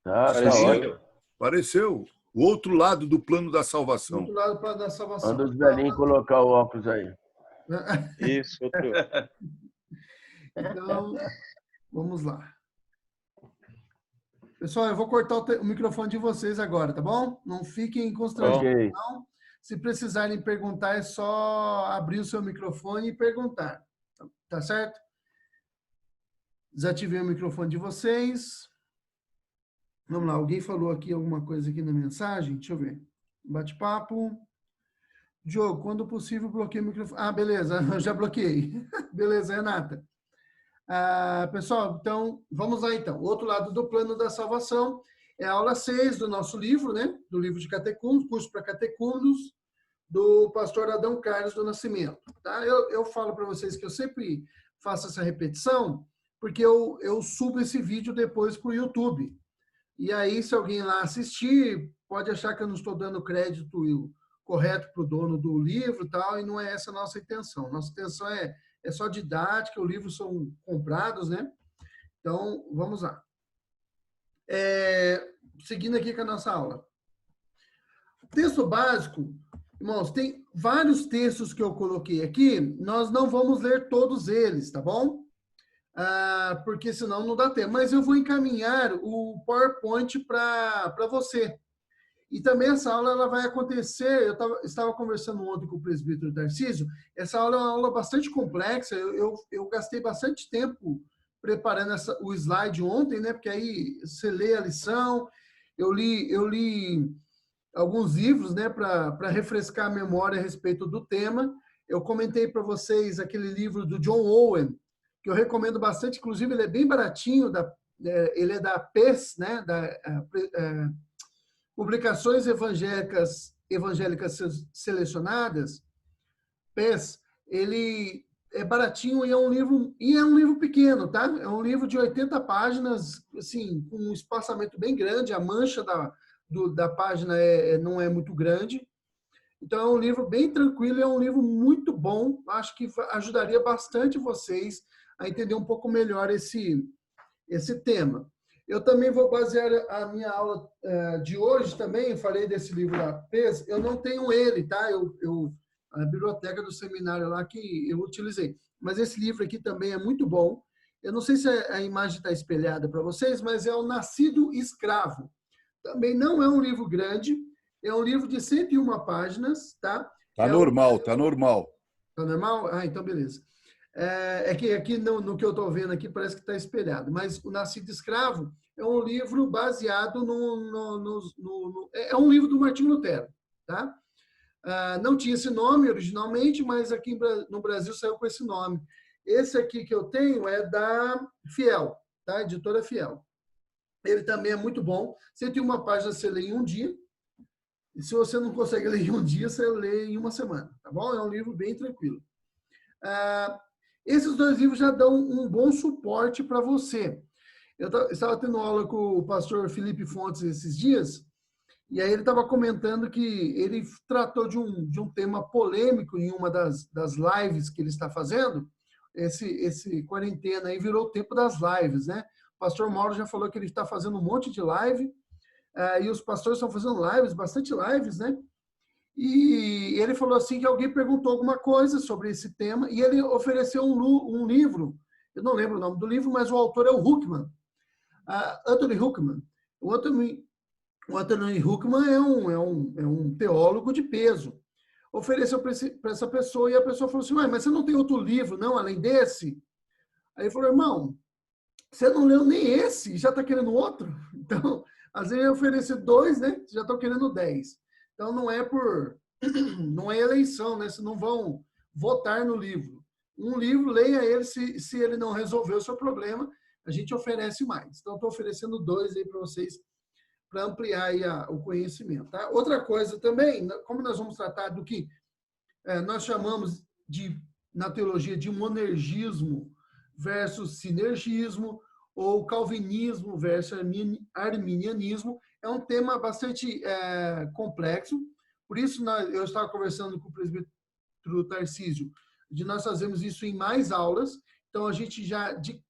Tá Apareceu. ótimo. Apareceu. O outro lado do plano da Do salvação. outro lado para dar salvação. Manda os velhinhos colocar o óculos aí. Isso, outro. Então, vamos lá. Pessoal, eu vou cortar o microfone de vocês agora, tá bom? Não fiquem constrangidos, Ok. não. Se precisarem perguntar, é só abrir o seu microfone e perguntar. Tá certo? Desativei o microfone de vocês. Vamos lá, alguém falou aqui alguma coisa aqui na mensagem? Deixa eu ver. Bate-papo. Diogo, quando possível, bloqueie o microfone. Ah, beleza, eu já bloqueei. Beleza, Renata. Pessoal, então, vamos lá então. O outro lado do plano da salvação é a aula 6 do nosso livro, né? Do livro de catecúmenos, curso para catecúmenos, do pastor Adão Carlos do Nascimento. Tá? Eu falo para vocês que eu sempre faço essa repetição, porque eu subo esse vídeo depois para o YouTube. E aí, se alguém lá assistir, pode achar que eu não estou dando crédito correto para o dono do livro e tal, e não é essa a nossa intenção. Nossa intenção é só didática, os livros são comprados, né? Então, vamos lá. Seguindo aqui com a nossa aula. Texto básico, irmãos, tem vários textos que eu coloquei aqui, nós não vamos ler todos eles, tá bom? Porque senão não dá tempo. Mas eu vou encaminhar o PowerPoint para você. E também essa aula ela vai acontecer, estava conversando ontem com o presbítero Tarcísio, essa aula é uma aula bastante complexa, eu gastei bastante tempo preparando o slide ontem, né? Porque aí você lê a lição, eu li alguns livros, né, para refrescar a memória a respeito do tema. Eu comentei para vocês aquele livro do John Owen, que eu recomendo bastante, inclusive ele é bem baratinho, ele é da PES, né, Publicações Evangélicas Selecionadas, PES, ele é baratinho e é um livro pequeno, tá? É um livro de 80 páginas, assim, com um espaçamento bem grande, a mancha da página não é muito grande. Então, é um livro bem tranquilo, é um livro muito bom. Acho que ajudaria bastante vocês a entender um pouco melhor esse tema. Eu também vou basear a minha aula de hoje também, falei desse livro da PES, eu não tenho ele, tá? A biblioteca do seminário lá que eu utilizei. Mas esse livro aqui também é muito bom. Eu não sei se a imagem está espelhada para vocês, mas é o Nascido Escravo. Também não é um livro grande, é um livro de 101 páginas, tá? Tá normal, tá normal. Tá normal? Ah, então beleza. É que aqui no que eu estou vendo aqui parece que está espelhado, mas o Nascido Escravo é um livro baseado é um livro do Martinho Lutero, tá? Não tinha esse nome originalmente, mas aqui no Brasil saiu com esse nome. Esse aqui que eu tenho é da Fiel, tá? Editora Fiel. Ele também é muito bom. 101 páginas você lê em um dia. E se você não consegue ler em um dia, você lê em uma semana, tá bom? É um livro bem tranquilo. Esses dois livros já dão um bom suporte para você. Eu estava tendo aula com o pastor Felipe Fontes esses dias, e aí ele estava comentando que ele tratou de um tema polêmico em uma das lives que ele está fazendo. Esse quarentena aí virou o tempo das lives, né? O pastor Mauro já falou que ele está fazendo um monte de live, e os pastores estão fazendo lives, bastante lives, né? E ele falou assim que alguém perguntou alguma coisa sobre esse tema e ele ofereceu um livro, eu não lembro o nome do livro, mas o autor é o Huckman, Anthony Huckman. O Anthony Huckman é um teólogo de peso. Ofereceu para essa pessoa e a pessoa falou assim, mas você não tem outro livro, não, além desse? Aí ele falou, irmão, você não leu nem esse, já está querendo outro? Então, às vezes eu oferecer 2, né? Já estou querendo 10. Então, não é eleição, né? Vocês não vão votar no livro. Um livro, leia ele, se ele não resolver o seu problema, a gente oferece mais. Então, estou oferecendo 2 aí para vocês, para ampliar aí o conhecimento. Tá? Outra coisa também, como nós vamos tratar do que nós chamamos na teologia de monergismo versus sinergismo, ou calvinismo versus arminianismo, é um tema bastante complexo. Por isso, eu estava conversando com o presbítero Tarcísio, de nós fazermos isso em mais aulas. Então, a gente já, de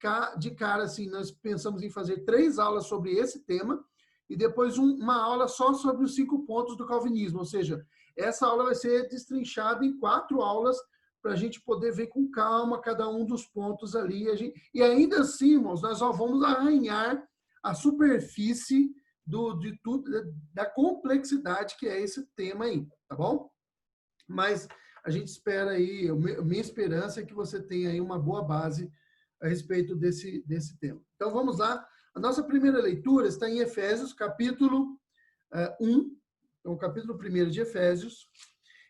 cara, assim, nós pensamos em fazer 3 aulas sobre esse tema, e depois uma aula só sobre os 5 pontos do calvinismo. Ou seja, essa aula vai ser destrinchada em 4 aulas para a gente poder ver com calma cada um dos pontos ali. E ainda assim, irmãos, nós só vamos arranhar a superfície de tudo, da complexidade que é esse tema aí, tá bom? Mas a gente espera aí, minha esperança é que você tenha aí uma boa base a respeito desse tema. Então, vamos lá. A nossa primeira leitura está em Efésios, capítulo 1, então, capítulo 1 de Efésios.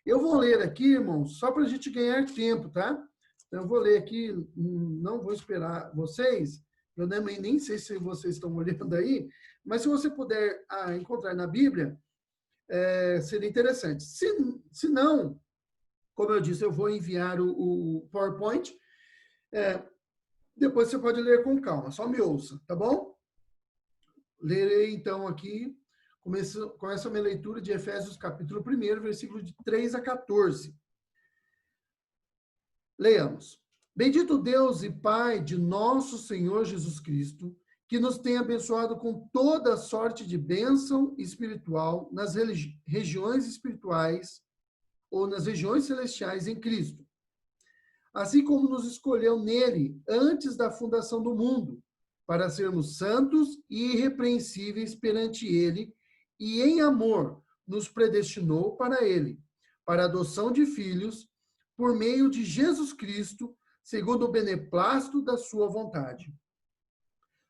Eu vou ler aqui, irmãos, só para a gente ganhar tempo, tá? Então, eu vou ler aqui, não vou esperar vocês, eu nem sei se vocês estão olhando aí, mas se você puder encontrar na Bíblia, seria interessante. Se não, como eu disse, eu vou enviar o PowerPoint, depois você pode ler com calma, só me ouça, tá bom? Lerei, então, aqui, começa a minha leitura de Efésios, capítulo 1, versículo de 3 a 14. Leamos. Bendito Deus e Pai de nosso Senhor Jesus Cristo, que nos tem abençoado com toda sorte de bênção espiritual nas regiões espirituais ou nas regiões celestiais em Cristo. Assim como nos escolheu nele antes da fundação do mundo, para sermos santos e irrepreensíveis perante ele, e em amor nos predestinou para ele, para a adoção de filhos, por meio de Jesus Cristo, segundo o beneplácito da sua vontade.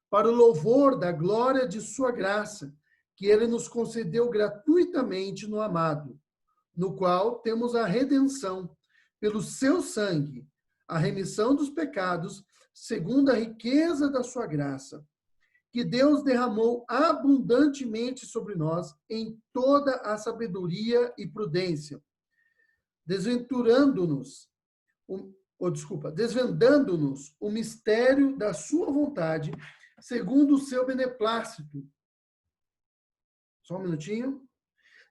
Para o louvor da glória de sua graça, que ele nos concedeu gratuitamente no amado, no qual temos a redenção, pelo seu sangue, a remissão dos pecados, segundo a riqueza da sua graça, que Deus derramou abundantemente sobre nós em toda a sabedoria e prudência, desvendando-nos o mistério da sua vontade, segundo o seu beneplácito. Só um minutinho.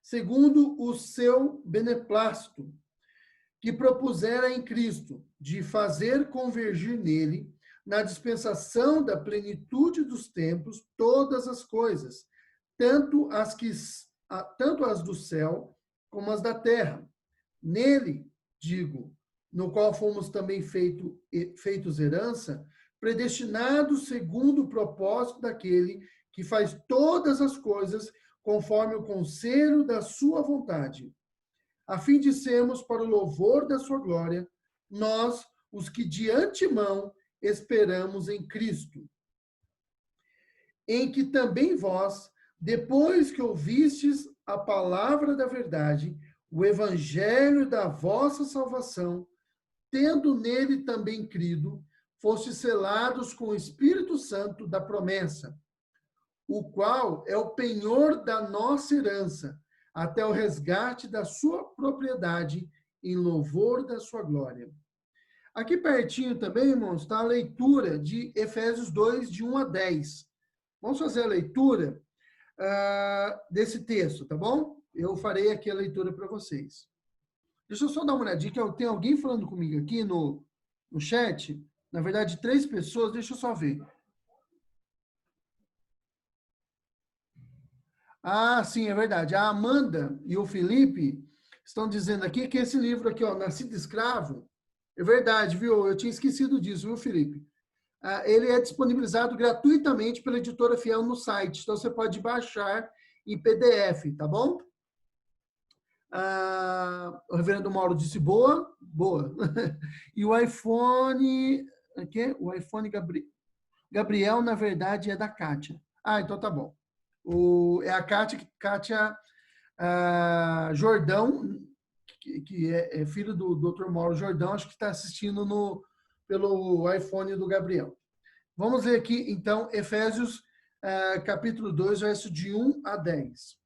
Segundo o seu beneplácito, que propusera em Cristo, de fazer convergir nele, na dispensação da plenitude dos tempos, todas as coisas, tanto as do céu como as da terra. Nele, digo, no qual fomos também feitos herança, predestinados segundo o propósito daquele que faz todas as coisas conforme o conselho da sua vontade, a fim de sermos para o louvor da sua glória, nós, os que de antemão esperamos em Cristo, em que também vós, depois que ouvistes a palavra da verdade, o evangelho da vossa salvação, tendo nele também crido, fostes selados com o Espírito Santo da promessa, o qual é o penhor da nossa herança, até o resgate da sua propriedade, em louvor da sua glória. Aqui pertinho também, irmãos, está a leitura de Efésios 2, de 1 a 10. Vamos fazer a leitura desse texto, tá bom? Eu farei aqui a leitura para vocês. Deixa eu só dar uma olhadinha, que tem alguém falando comigo aqui no chat. Na verdade, 3 pessoas, deixa eu só ver. Ah, sim, é verdade. A Amanda e o Felipe estão dizendo aqui que esse livro aqui, ó, Nascido Escravo, é verdade, viu? Eu tinha esquecido disso, viu, Felipe? Ele é disponibilizado gratuitamente pela Editora Fiel no site, então você pode baixar em PDF, tá bom? O reverendo Mauro disse boa, boa. E o iPhone, o iPhone Gabriel, na verdade, é da Kátia. Ah, então tá bom. É a Kátia Jordão, que é filho do Dr. Mauro Jordão, acho que está assistindo pelo iPhone do Gabriel. Vamos ler aqui, então, Efésios, capítulo 2, verso de 1 a 10.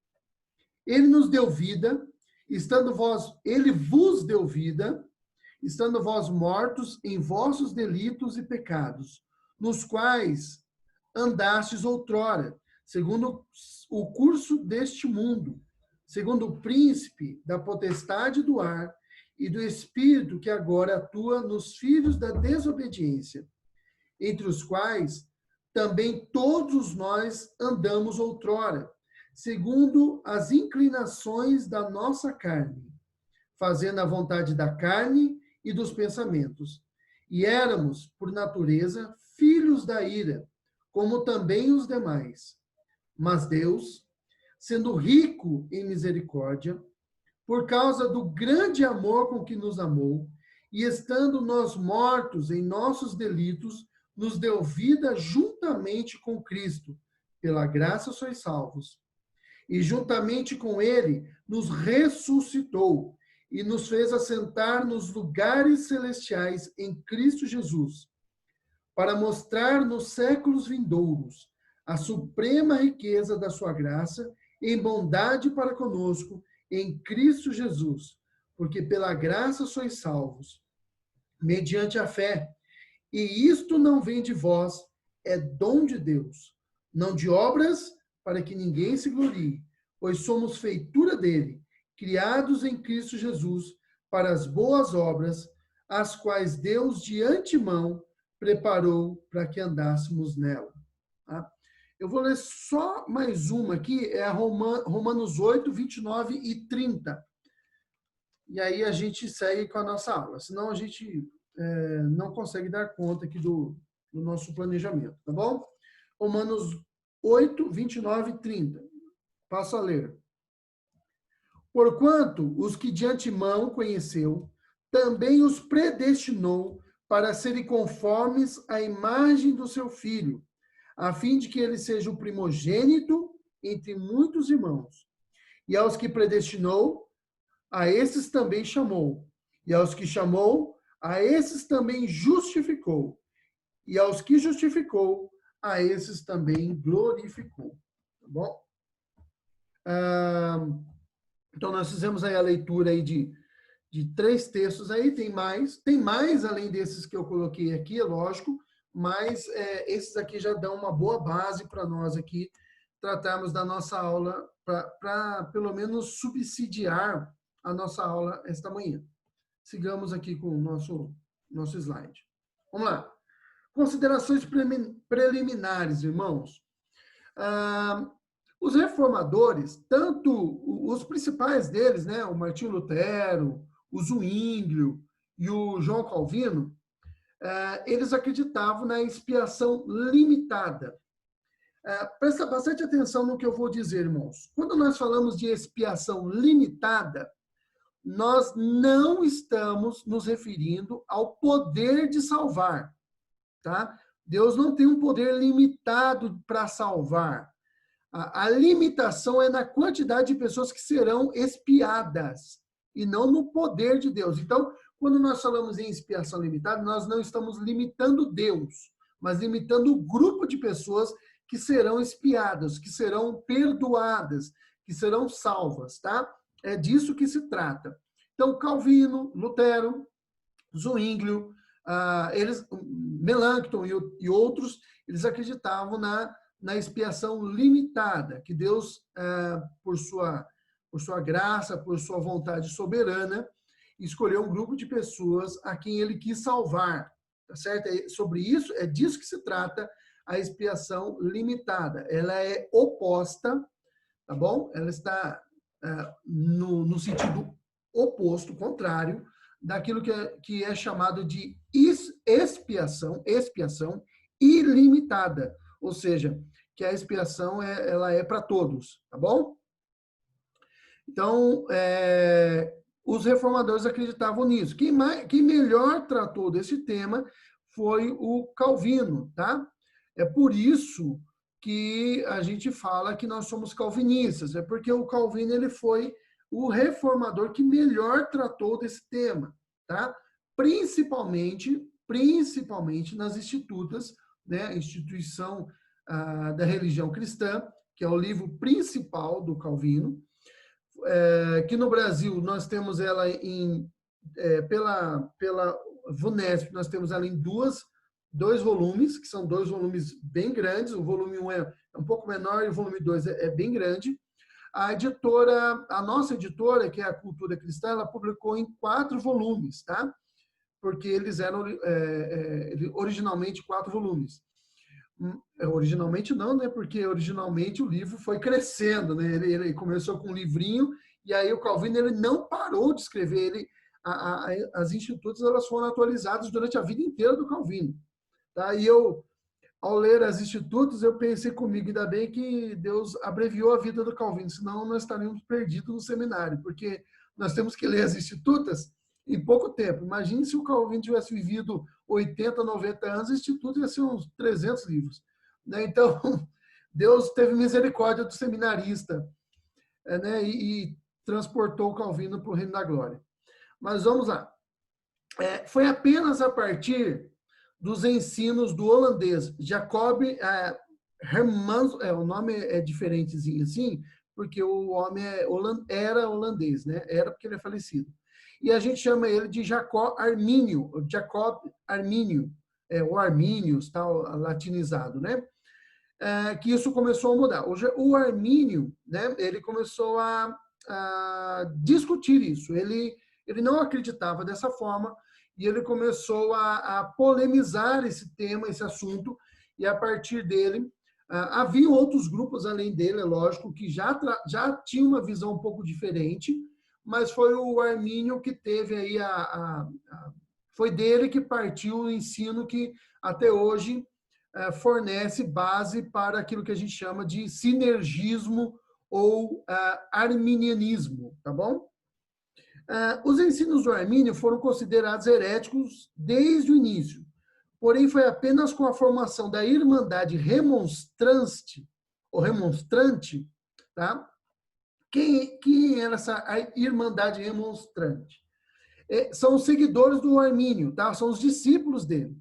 Ele nos deu vida, ele vos deu vida, estando vós mortos em vossos delitos e pecados, nos quais andastes outrora, segundo o curso deste mundo, segundo o príncipe da potestade do ar e do espírito que agora atua nos filhos da desobediência, entre os quais também todos nós andamos outrora, segundo as inclinações da nossa carne, fazendo a vontade da carne e dos pensamentos. E éramos, por natureza, filhos da ira, como também os demais. Mas Deus, sendo rico em misericórdia, por causa do grande amor com que nos amou, e estando nós mortos em nossos delitos, nos deu vida juntamente com Cristo. Pela graça sois salvos. E juntamente com ele nos ressuscitou e nos fez assentar nos lugares celestiais em Cristo Jesus, para mostrar nos séculos vindouros a suprema riqueza da sua graça em bondade para conosco em Cristo Jesus, porque pela graça sois salvos, mediante a fé. E isto não vem de vós, é dom de Deus, não de obras, para que ninguém se glorie, pois somos feitura dele, criados em Cristo Jesus, para as boas obras, as quais Deus de antemão preparou para que andássemos nela. Tá? Eu vou ler só mais uma aqui, é a Romanos 8, 29 e 30. E aí a gente segue com a nossa aula, senão a gente não consegue dar conta aqui do nosso planejamento, tá bom? Romanos 8, 29 e 30. Passo a ler. Porquanto os que de antemão conheceu, também os predestinou para serem conformes à imagem do seu Filho, a fim de que ele seja o primogênito entre muitos irmãos. E aos que predestinou, a esses também chamou. E aos que chamou, a esses também justificou. E aos que justificou, a esses também glorificou. Tá bom? Então, nós fizemos aí a leitura aí de 3 textos aí, tem mais além desses que eu coloquei aqui, é lógico, mas esses aqui já dão uma boa base para nós aqui tratarmos da nossa aula, para pelo menos subsidiar a nossa aula esta manhã. Sigamos aqui com o nosso slide. Vamos lá. Considerações preliminares, irmãos. Os reformadores, tanto os principais deles, né, o Martinho Lutero, o Zwinglio e o João Calvino, eles acreditavam na expiação limitada. Presta bastante atenção no que eu vou dizer, irmãos. Quando nós falamos de expiação limitada, nós não estamos nos referindo ao poder de salvar, tá? Deus não tem um poder limitado para salvar. A limitação é na quantidade de pessoas que serão expiadas e não no poder de Deus. Então, quando nós falamos em expiação limitada, nós não estamos limitando Deus, mas limitando o grupo de pessoas que serão expiadas, que serão perdoadas, que serão salvas, tá? É disso que se trata. Então, Calvino, Lutero, Zwinglio, Melanchthon e outros, eles acreditavam na expiação limitada, que Deus, por sua graça, por sua vontade soberana, escolheu um grupo de pessoas a quem ele quis salvar, tá certo? Sobre isso, é disso que se trata a expiação limitada. Ela é oposta, tá bom? Ela está no sentido oposto, contrário, daquilo que é chamado de expiação ilimitada, ou seja, que a expiação ela é para todos, tá bom? Então, os reformadores acreditavam nisso. Quem melhor tratou desse tema foi o Calvino, tá? É por isso que a gente fala que nós somos calvinistas, é porque o Calvino ele foi o reformador que melhor tratou desse tema, tá? Principalmente nas institutas, né? A instituição da religião cristã, que é o livro principal do Calvino, que no Brasil nós temos ela pela VUNESP, nós temos ela em dois volumes, que são 2 volumes bem grandes. O volume 1 é um pouco menor e o volume 2 é bem grande. A nossa editora, que é a Cultura Cristã, ela publicou em 4 volumes, tá? Porque eles eram originalmente 4 volumes. Originalmente não, né? Porque originalmente o livro foi crescendo, né? Ele começou com um livrinho e aí o Calvino ele não parou de escrever. As institutas elas foram atualizadas durante a vida inteira do Calvino, tá? E eu, ao ler as institutas, eu pensei comigo, ainda bem que Deus abreviou a vida do Calvino, senão nós estaríamos perdidos no seminário, porque nós temos que ler as institutas em pouco tempo. Imagine se o Calvino tivesse vivido 80, 90 anos, o instituto ia ser uns 300 livros, né? Então, Deus teve misericórdia do seminarista, né? E transportou o Calvino para o reino da glória. Mas vamos lá. Foi apenas a partir dos ensinos do holandês Jacob Hermans, o nome é diferentezinho assim, porque o homem era holandês, né? Era porque ele é falecido. E a gente chama ele de Jacob Armínio, ou Armínios, tal, latinizado, né? Que isso começou a mudar. O Armínio, né? Ele começou a discutir isso. Ele não acreditava dessa forma e ele começou a polemizar esse tema, esse assunto, e a partir dele havia outros grupos além dele, é lógico, que já tinham uma visão um pouco diferente, mas foi o Armínio que teve aí foi dele que partiu o ensino que até hoje fornece base para aquilo que a gente chama de sinergismo ou arminianismo, tá bom? Os ensinos do Armínio foram considerados heréticos desde o início, porém foi apenas com a formação da Irmandade Remonstrante, tá? Quem era essa Irmandade Remonstrante? São os seguidores do Armínio, tá? São os discípulos dele.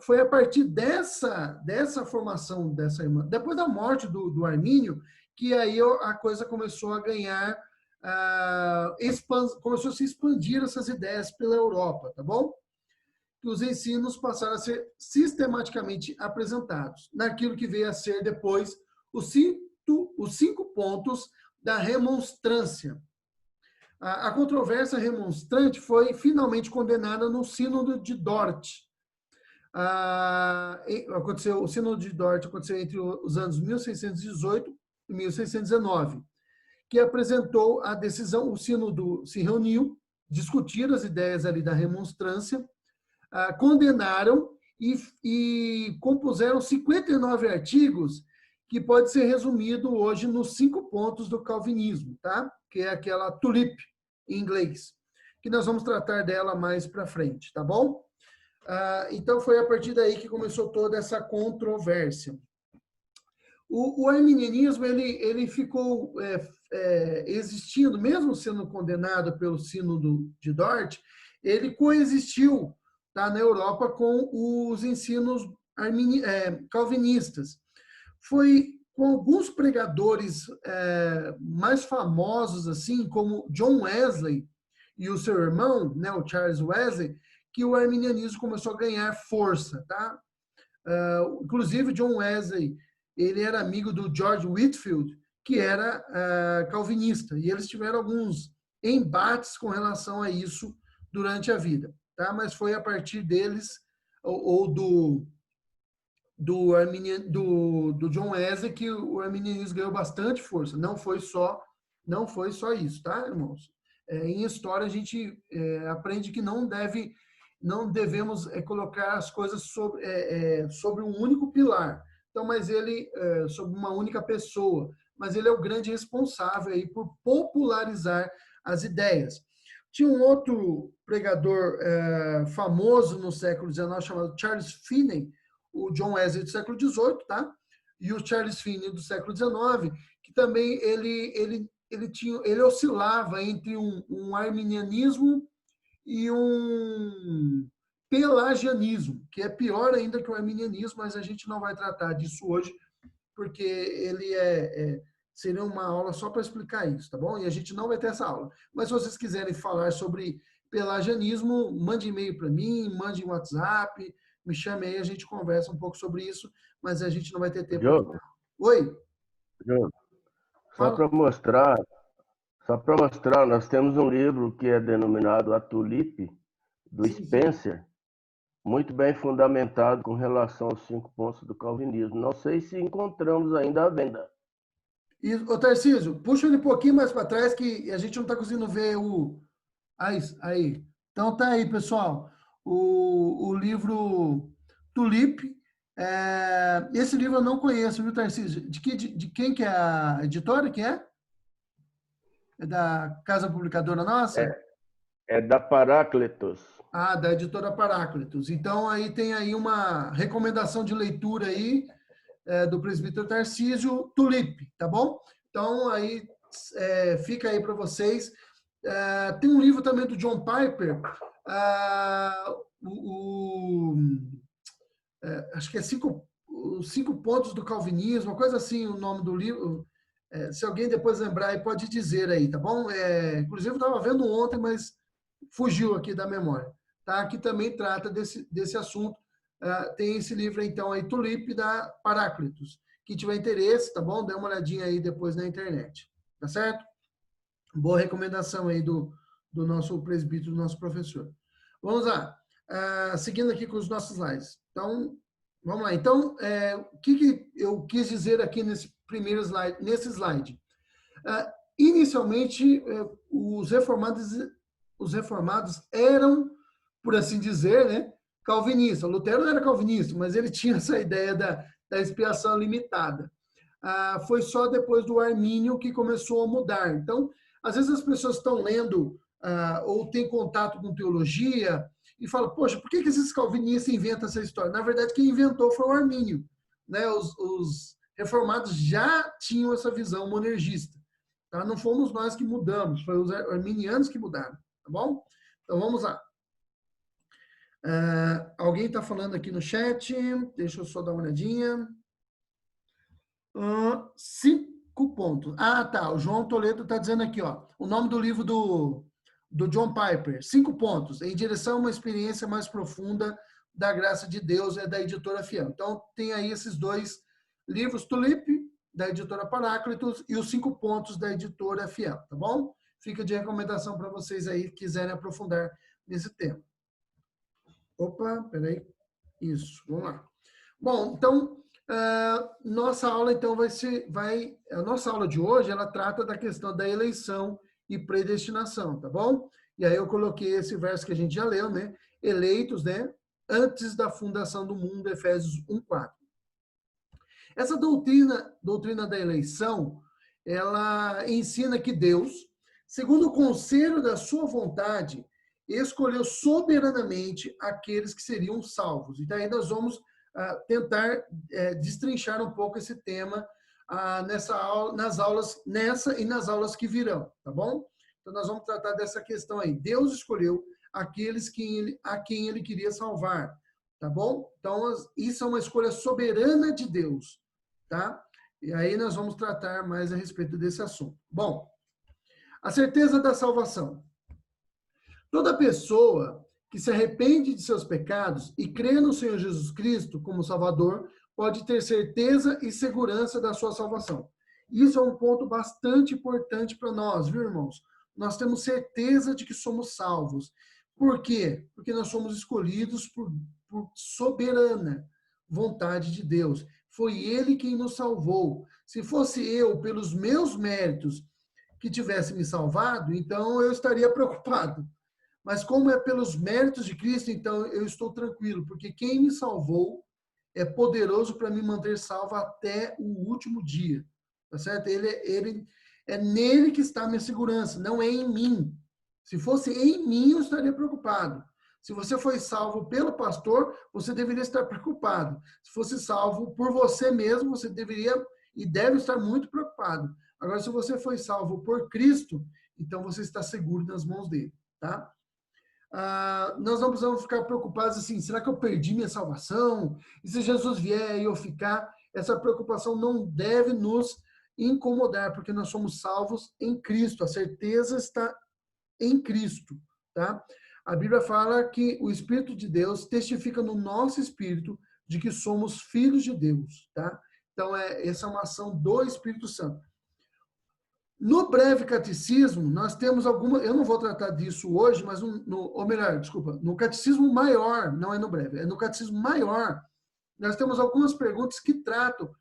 Foi a partir dessa formação dessa irmã, depois da morte do Armínio, que aí a coisa começou a ganhar, começou a se expandir essas ideias pela Europa, tá bom? Que os ensinos passaram a ser sistematicamente apresentados naquilo que veio a ser depois os 5 pontos da remonstrância. A controvérsia remonstrante foi finalmente condenada no Sínodo de Dort. O Sínodo de Dort aconteceu entre os anos 1618 e 1619, que apresentou a decisão. O Sínodo se reuniu, discutiram as ideias ali da remonstrância, condenaram e compuseram 59 artigos que pode ser resumido hoje nos 5 pontos do calvinismo, tá? Que é aquela tulip em inglês, que nós vamos tratar dela mais para frente, tá bom? Então foi a partir daí que começou toda essa controvérsia. O arminianismo ele ficou existindo, mesmo sendo condenado pelo Sínodo de Dort, ele coexistiu, tá, na Europa com os ensinos calvinistas. Foi com alguns pregadores mais famosos, assim, como John Wesley e o seu irmão, né, o Charles Wesley, que o arminianismo começou a ganhar força, tá? Inclusive, John Wesley, ele era amigo do George Whitefield, que era calvinista, e eles tiveram alguns embates com relação a isso durante a vida, tá? Mas foi a partir deles, ou do John Wesley, que o arminianismo ganhou bastante força. Não foi só isso, tá, irmãos? Em história, a gente aprende que não devemos colocar as coisas sobre um único pilar. Então, mas ele, sobre uma única pessoa, mas ele é o grande responsável aí por popularizar as ideias. Tinha um outro pregador famoso no século XIX chamado Charles Finney, o John Wesley do século XVIII, tá? E o Charles Finney do século XIX, que também ele oscilava entre um arminianismo e um pelagianismo, que é pior ainda que o arminianismo, mas a gente não vai tratar disso hoje, porque ele seria uma aula só para explicar isso, tá bom? E a gente não vai ter essa aula. Mas se vocês quiserem falar sobre pelagianismo, mande e-mail para mim, mande um WhatsApp, me chame aí, a gente conversa um pouco sobre isso, mas a gente não vai ter tempo. Diogo, Oi? Diogo, só para mostrar, nós temos um livro que é denominado A Tulip, do Spencer, muito bem fundamentado com relação aos 5 pontos do calvinismo. Não sei se encontramos ainda à venda. E, ô Tarcísio, puxa ele um pouquinho mais para trás que a gente não está conseguindo ver o... Aí. Então tá aí, pessoal. O livro Tulip. Esse livro eu não conheço, viu, Tarcísio? De quem que é a editora? Que é? É da Casa Publicadora Nossa? É da Paráclitos. Ah, da editora Paráclitos. Então aí tem aí uma recomendação de leitura aí do presbítero Tarcísio, Tulip, tá bom? Então aí fica aí para vocês. Tem um livro também do John Piper, acho que é os 5 pontos do calvinismo, uma coisa assim, o nome do livro. Se alguém depois lembrar, aí pode dizer aí, tá bom? Inclusive, eu estava vendo ontem, mas fugiu aqui da memória. Tá? Que também trata desse assunto. Tem esse livro, então, aí, Tulip, da Paráclitos. Quem tiver interesse, tá bom? Dê uma olhadinha aí depois na internet. Tá certo? Boa recomendação aí do nosso presbítero, do nosso professor. Vamos lá. Seguindo aqui com os nossos slides. Então, vamos lá. Então, o que eu quis dizer aqui nesse primeiro slide, nesse slide? Inicialmente, os reformados eram, por assim dizer, né, calvinistas. Lutero não era calvinista, mas ele tinha essa ideia da expiação limitada. Foi só depois do Armínio que começou a mudar. Então, às vezes as pessoas estão lendo ou têm contato com teologia e falam, poxa, por que esses calvinistas inventam essa história? Na verdade, quem inventou foi o Armínio. Né? Os reformados já tinham essa visão monergista. Tá? Não fomos nós que mudamos, foi os arminianos que mudaram. Tá bom? Então, vamos lá. Alguém está falando aqui no chat, deixa eu só dar uma olhadinha. 5 pontos. Tá, o João Toledo está dizendo aqui, ó, o nome do livro do John Piper, 5 pontos, em direção a uma experiência mais profunda da graça de Deus, é da editora Fiel. Então, tem aí esses 2 livros, Tulip, da editora Paráclitos, e os 5 pontos da editora Fiel, tá bom? Fica de recomendação para vocês aí que quiserem aprofundar nesse tema. Opa, peraí. Isso, vamos lá. Bom, então, nossa aula, então, a nossa aula de hoje, ela trata da questão da eleição e predestinação, tá bom? E aí eu coloquei esse verso que a gente já leu, né? Eleitos, né? Antes da fundação do mundo, Efésios 1:4. Essa doutrina da eleição, ela ensina que Deus, segundo o conselho da sua vontade, escolheu soberanamente aqueles que seriam salvos. Então, aí nós vamos tentar destrinchar um pouco esse tema nas aulas que virão, tá bom? Então, nós vamos tratar dessa questão aí. Deus escolheu aqueles a quem ele queria salvar, tá bom? Então, isso é uma escolha soberana de Deus, tá? E aí nós vamos tratar mais a respeito desse assunto. Bom, a certeza da salvação. Toda pessoa que se arrepende de seus pecados e crê no Senhor Jesus Cristo como Salvador pode ter certeza e segurança da sua salvação. Isso é um ponto bastante importante para nós, viu, irmãos? Nós temos certeza de que somos salvos. Por quê? Porque nós somos escolhidos por soberana vontade de Deus. Foi Ele quem nos salvou. Se fosse eu, pelos meus méritos, que tivesse me salvado, então eu estaria preocupado. Mas como é pelos méritos de Cristo, então eu estou tranquilo, porque quem me salvou é poderoso para me manter salvo até o último dia. Tá certo? É nele que está a minha segurança, não é em mim. Se fosse em mim, eu estaria preocupado. Se você foi salvo pelo pastor, você deveria estar preocupado. Se fosse salvo por você mesmo, você deveria e deve estar muito preocupado. Agora, se você foi salvo por Cristo, então você está seguro nas mãos dele, tá? Nós não precisamos ficar preocupados assim, será que eu perdi minha salvação? E se Jesus vier e eu ficar? Essa preocupação não deve nos incomodar, porque nós somos salvos em Cristo. A certeza está em Cristo, tá? A Bíblia fala que o Espírito de Deus testifica no nosso espírito de que somos filhos de Deus, tá? Então, essa é uma ação do Espírito Santo. No breve catecismo, nós temos alguma, eu não vou tratar disso hoje, mas ou melhor, desculpa, no catecismo maior, não é no breve, é no catecismo maior, nós temos algumas perguntas que tratam.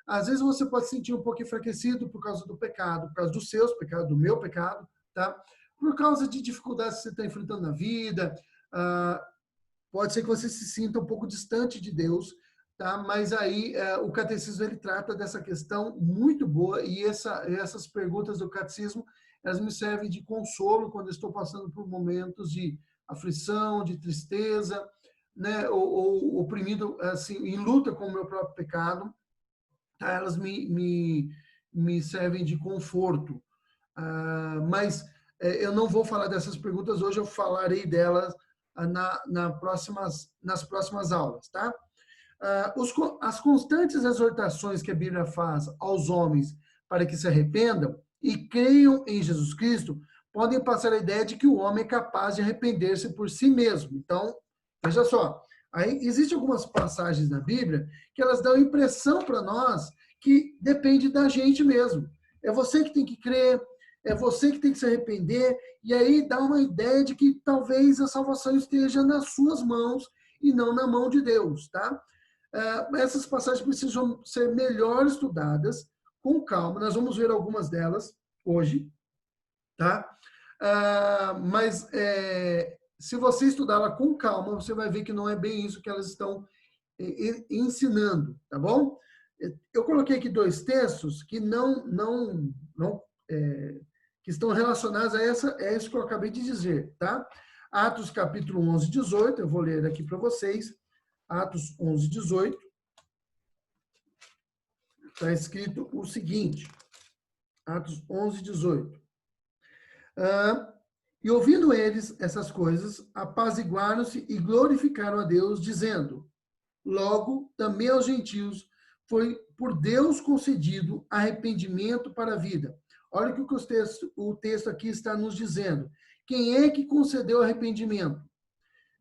Às vezes você pode se sentir um pouco enfraquecido por causa do pecado, por causa dos seus pecados, do meu pecado, tá? Por causa de dificuldades que você está enfrentando na vida, pode ser que você se sinta um pouco distante de Deus, tá? Mas aí o catecismo ele trata dessa questão muito boa e essas perguntas do catecismo elas me servem de consolo quando eu estou passando por momentos de aflição, de tristeza, né? Ou oprimido assim em luta com o meu próprio pecado, tá? Elas me servem de conforto. Mas eu não vou falar dessas perguntas hoje, eu falarei delas nas próximas aulas, tá? As constantes exortações que a Bíblia faz aos homens para que se arrependam e creiam em Jesus Cristo podem passar a ideia de que o homem é capaz de arrepender-se por si mesmo. Então, veja só, aí existem algumas passagens na Bíblia que elas dão a impressão para nós que depende da gente mesmo. É você que tem que crer, é você que tem que se arrepender, e aí dá uma ideia de que talvez a salvação esteja nas suas mãos e não na mão de Deus, tá? Essas passagens precisam ser melhor estudadas, com calma. Nós vamos ver algumas delas hoje, tá? Mas se você estudá-la com calma, você vai ver que não é bem isso que elas estão ensinando, tá bom? Eu coloquei aqui 2 textos que que estão relacionados a isso que eu acabei de dizer, tá? Atos capítulo 11, 18, eu vou ler aqui para vocês. Atos 11, 18, está escrito o seguinte, Atos 11, 18. E ouvindo eles essas coisas, apaziguaram-se e glorificaram a Deus, dizendo, logo também aos gentios foi por Deus concedido arrependimento para a vida. Olha o que o texto aqui está nos dizendo. Quem é que concedeu arrependimento?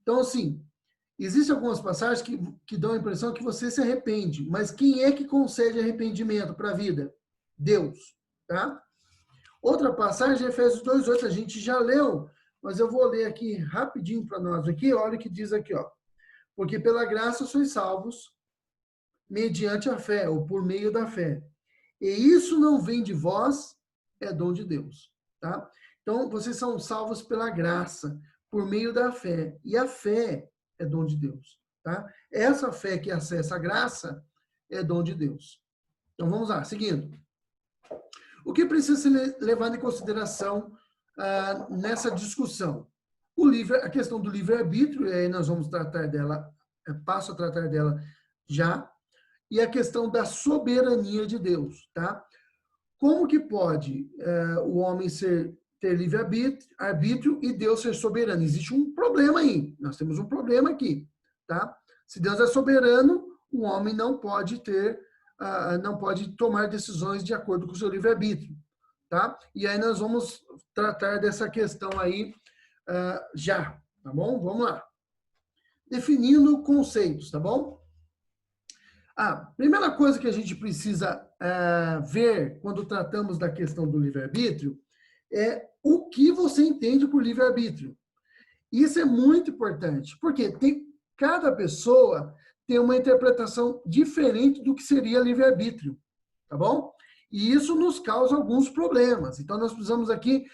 Então, assim, existem algumas passagens que dão a impressão que você se arrepende, mas quem é que concede arrependimento para a vida? Deus, tá? Outra passagem é Efésios 2:8, a gente já leu, mas eu vou ler aqui rapidinho para nós aqui, olha o que diz aqui, ó. Porque pela graça sois salvos, mediante a fé, ou por meio da fé. E isso não vem de vós, é dom de Deus, tá? Então, vocês são salvos pela graça, por meio da fé. E a fé é dom de Deus, tá? Essa fé que acessa a graça é dom de Deus. Então, vamos lá, seguindo. O que precisa ser levado em consideração nessa discussão? A questão do livre-arbítrio, e aí nós vamos tratar dela, passo a tratar dela já, e a questão da soberania de Deus, tá? Como que pode o homem ter livre-arbítrio e Deus ser soberano? Existe um problema aí. Nós temos um problema aqui, tá? Se Deus é soberano, o homem não pode tomar decisões de acordo com o seu livre-arbítrio, tá? E aí nós vamos tratar dessa questão aí já, tá bom? Vamos lá. Definindo conceitos, tá bom? A primeira coisa que a gente precisa ver quando tratamos da questão do livre-arbítrio é o que você entende por livre-arbítrio. Isso é muito importante, porque cada pessoa tem uma interpretação diferente do que seria livre-arbítrio, tá bom? E isso nos causa alguns problemas. Então, nós precisamos aqui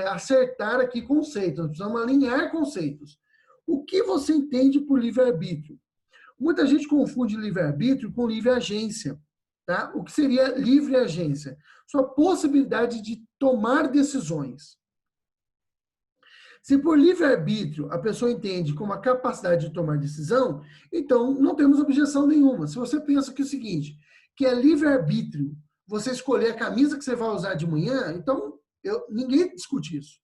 acertar aqui conceitos, nós precisamos alinhar conceitos. O que você entende por livre-arbítrio? Muita gente confunde livre-arbítrio com livre-agência, tá? O que seria livre-agência? Sua possibilidade de tomar decisões. Se por livre-arbítrio a pessoa entende como a capacidade de tomar decisão, então não temos objeção nenhuma. Se você pensa que é o seguinte, que é livre-arbítrio você escolher a camisa que você vai usar de manhã, então ninguém discute isso.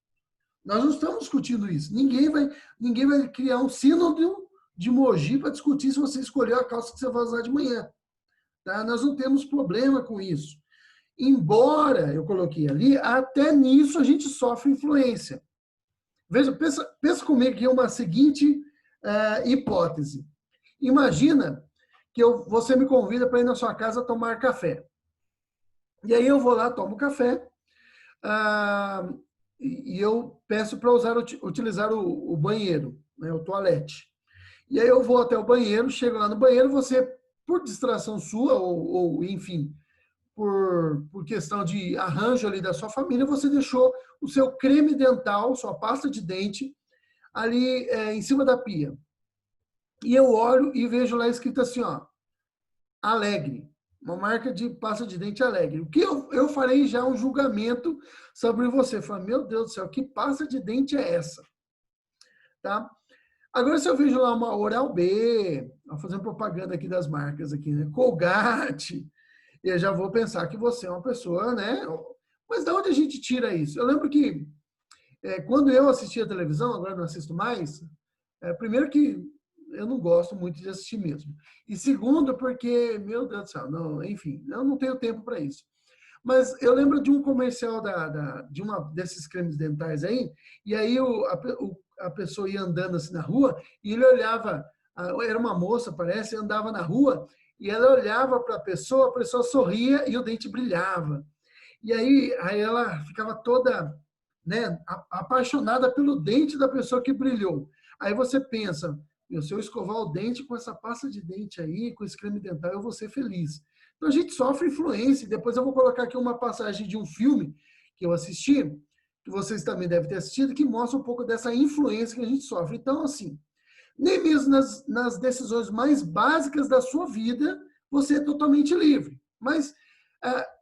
Nós não estamos discutindo isso. Ninguém vai criar um sino de Mogi para discutir se você escolheu a calça que você vai usar de manhã. Tá? Nós não temos problema com isso. Embora, eu coloquei ali, até nisso a gente sofre influência. Veja, pensa comigo aqui uma seguinte hipótese. Imagina que você me convida para ir na sua casa tomar café. E aí eu vou lá, tomo café, e eu peço para utilizar o banheiro, né, o toalete. E aí eu vou até o banheiro, chego lá no banheiro, você, por distração sua, ou enfim, por questão de arranjo ali da sua família, você deixou o seu creme dental, sua pasta de dente, ali em cima da pia. E eu olho e vejo lá escrito assim, ó, Alegre, uma marca de pasta de dente Alegre. O que eu farei já um julgamento sobre você? Falei, meu Deus do céu, que pasta de dente é essa? Tá? Agora, se eu vejo lá uma Oral-B, vou fazer propaganda aqui das marcas aqui, né? Colgate, eu já vou pensar que você é uma pessoa, né? Mas de onde a gente tira isso? Eu lembro que quando eu assistia a televisão, agora não assisto mais, primeiro que eu não gosto muito de assistir mesmo. E segundo, porque, meu Deus do céu, não, enfim, eu não tenho tempo para isso. Mas eu lembro de um comercial de uma desses cremes dentais aí, e aí a pessoa ia andando assim na rua, e ele olhava, era uma moça, parece, andava na rua, e ela olhava para a pessoa sorria e o dente brilhava. E aí ela ficava toda, né, apaixonada pelo dente da pessoa que brilhou. Aí você pensa, se eu escovar o dente com essa pasta de dente aí, com esse creme dental, eu vou ser feliz. Então a gente sofre influência. Depois eu vou colocar aqui uma passagem de um filme que eu assisti, que vocês também devem ter assistido, que mostra um pouco dessa influência que a gente sofre. Então, assim, nem mesmo nas decisões mais básicas da sua vida, você é totalmente livre. Mas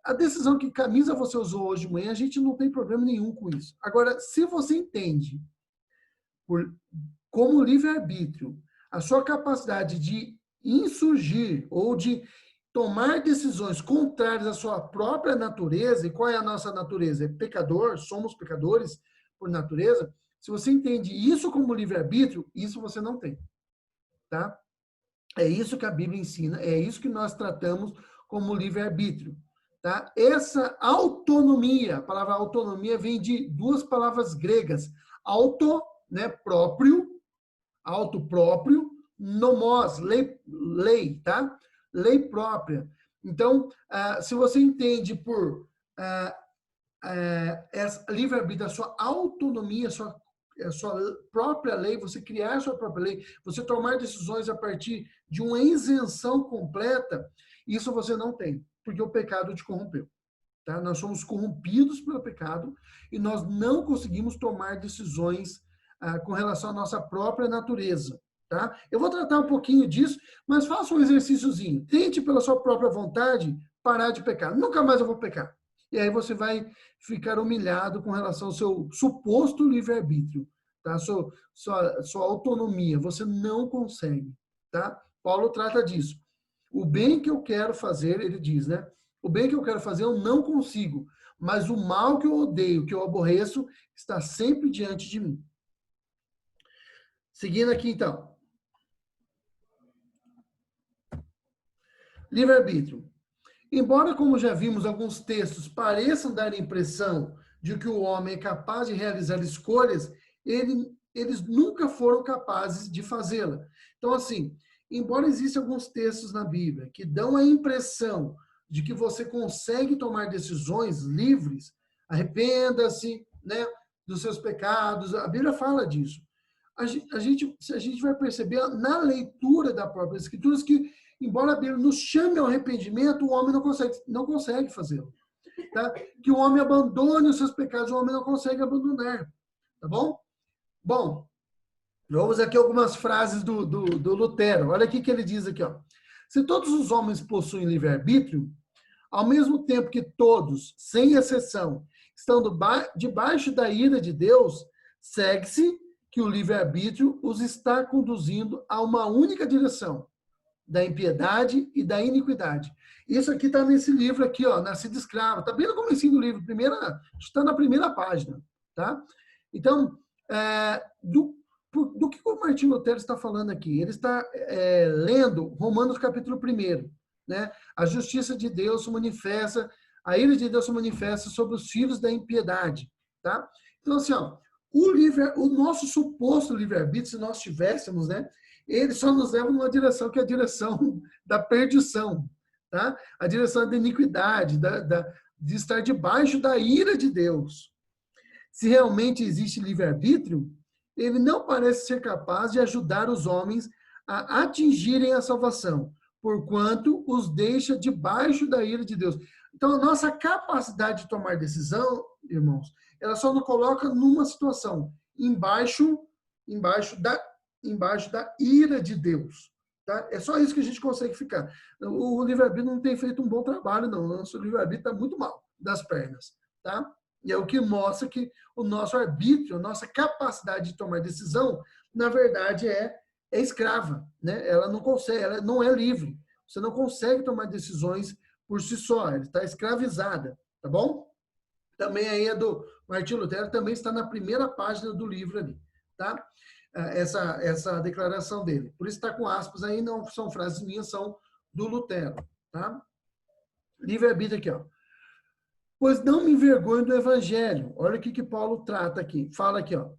a decisão que camisa você usou hoje de manhã, a gente não tem problema nenhum com isso. Agora, se você entende como livre-arbítrio a sua capacidade de insurgir ou de tomar decisões contrárias à sua própria natureza, e qual é a nossa natureza? É pecador, somos pecadores por natureza. Se você entende isso como livre-arbítrio, isso você não tem. Tá? É isso que a Bíblia ensina, é isso que nós tratamos como livre-arbítrio. Tá? Essa autonomia, a palavra autonomia vem de duas palavras gregas. Auto, né, próprio, auto próprio, nomos, lei, tá? Lei própria. Então, se você entende por livre-arbítrio, a sua autonomia, a sua própria lei, você criar a sua própria lei, você tomar decisões a partir de uma isenção completa, isso você não tem, porque o pecado te corrompeu. Tá? Nós somos corrompidos pelo pecado e nós não conseguimos tomar decisões com relação à nossa própria natureza. Tá? Eu vou tratar um pouquinho disso, mas faça um exercíciozinho. Tente, pela sua própria vontade, parar de pecar. Nunca mais eu vou pecar. E aí você vai ficar humilhado com relação ao seu suposto livre-arbítrio, tá? Sua autonomia. Você não consegue. Tá? Paulo trata disso. O bem que eu quero fazer, ele diz, né? O bem que eu quero fazer eu não consigo, mas o mal que eu odeio, que eu aborreço, está sempre diante de mim. Seguindo aqui, então. Livre-arbítrio. Embora, como já vimos, alguns textos pareçam dar a impressão de que o homem é capaz de realizar escolhas, eles nunca foram capazes de fazê-la. Então, assim, embora existam alguns textos na Bíblia que dão a impressão de que você consegue tomar decisões livres, arrependa-se, né, dos seus pecados, a Bíblia fala disso. A gente vai perceber na leitura da própria Escritura que, embora a Bíblia nos chame ao arrependimento, o homem não consegue fazê-lo. Tá? Que o homem abandone os seus pecados, o homem não consegue abandonar. Tá bom? Bom, vamos aqui algumas frases do Lutero. Olha aqui que ele diz aqui. Ó. Se todos os homens possuem livre-arbítrio, ao mesmo tempo que todos, sem exceção, estão debaixo da ira de Deus, segue-se que o livre-arbítrio os está conduzindo a uma única direção, da impiedade e da iniquidade. Isso aqui está nesse livro aqui, ó, Nascido Escravo. Está bem no comecinho do livro, está na primeira página. Tá? Então, do que o Martinho Lutero está falando aqui? Ele está lendo Romanos capítulo 1. Né? A justiça de Deus se manifesta, a ira de Deus se manifesta sobre os filhos da impiedade. Tá? Então, assim, ó, o nosso suposto livre-arbítrio, se nós tivéssemos, né, ele só nos leva numa direção que é a direção da perdição, tá? A direção da iniquidade, de estar debaixo da ira de Deus. Se realmente existe livre-arbítrio, ele não parece ser capaz de ajudar os homens a atingirem a salvação, porquanto os deixa debaixo da ira de Deus. Então, a nossa capacidade de tomar decisão, irmãos, ela só nos coloca numa situação, embaixo da ira de Deus. Tá? É só isso que a gente consegue ficar. O livre-arbítrio não tem feito um bom trabalho, não. O nosso livre-arbítrio está muito mal das pernas. Tá? E é o que mostra que o nosso arbítrio, a nossa capacidade de tomar decisão, na verdade, é escrava. Né? Ela não consegue, ela não é livre. Você não consegue tomar decisões por si só. Ela está escravizada. Tá bom? Também aí é do Martinho Lutero, também está na primeira página do livro ali. Tá? Essa declaração dele. Por isso está com aspas aí, não são frases minhas, são do Lutero. Tá? Livre-arbítrio aqui, ó. Pois não me envergonho do evangelho. Olha o que Paulo trata aqui. Fala aqui, ó.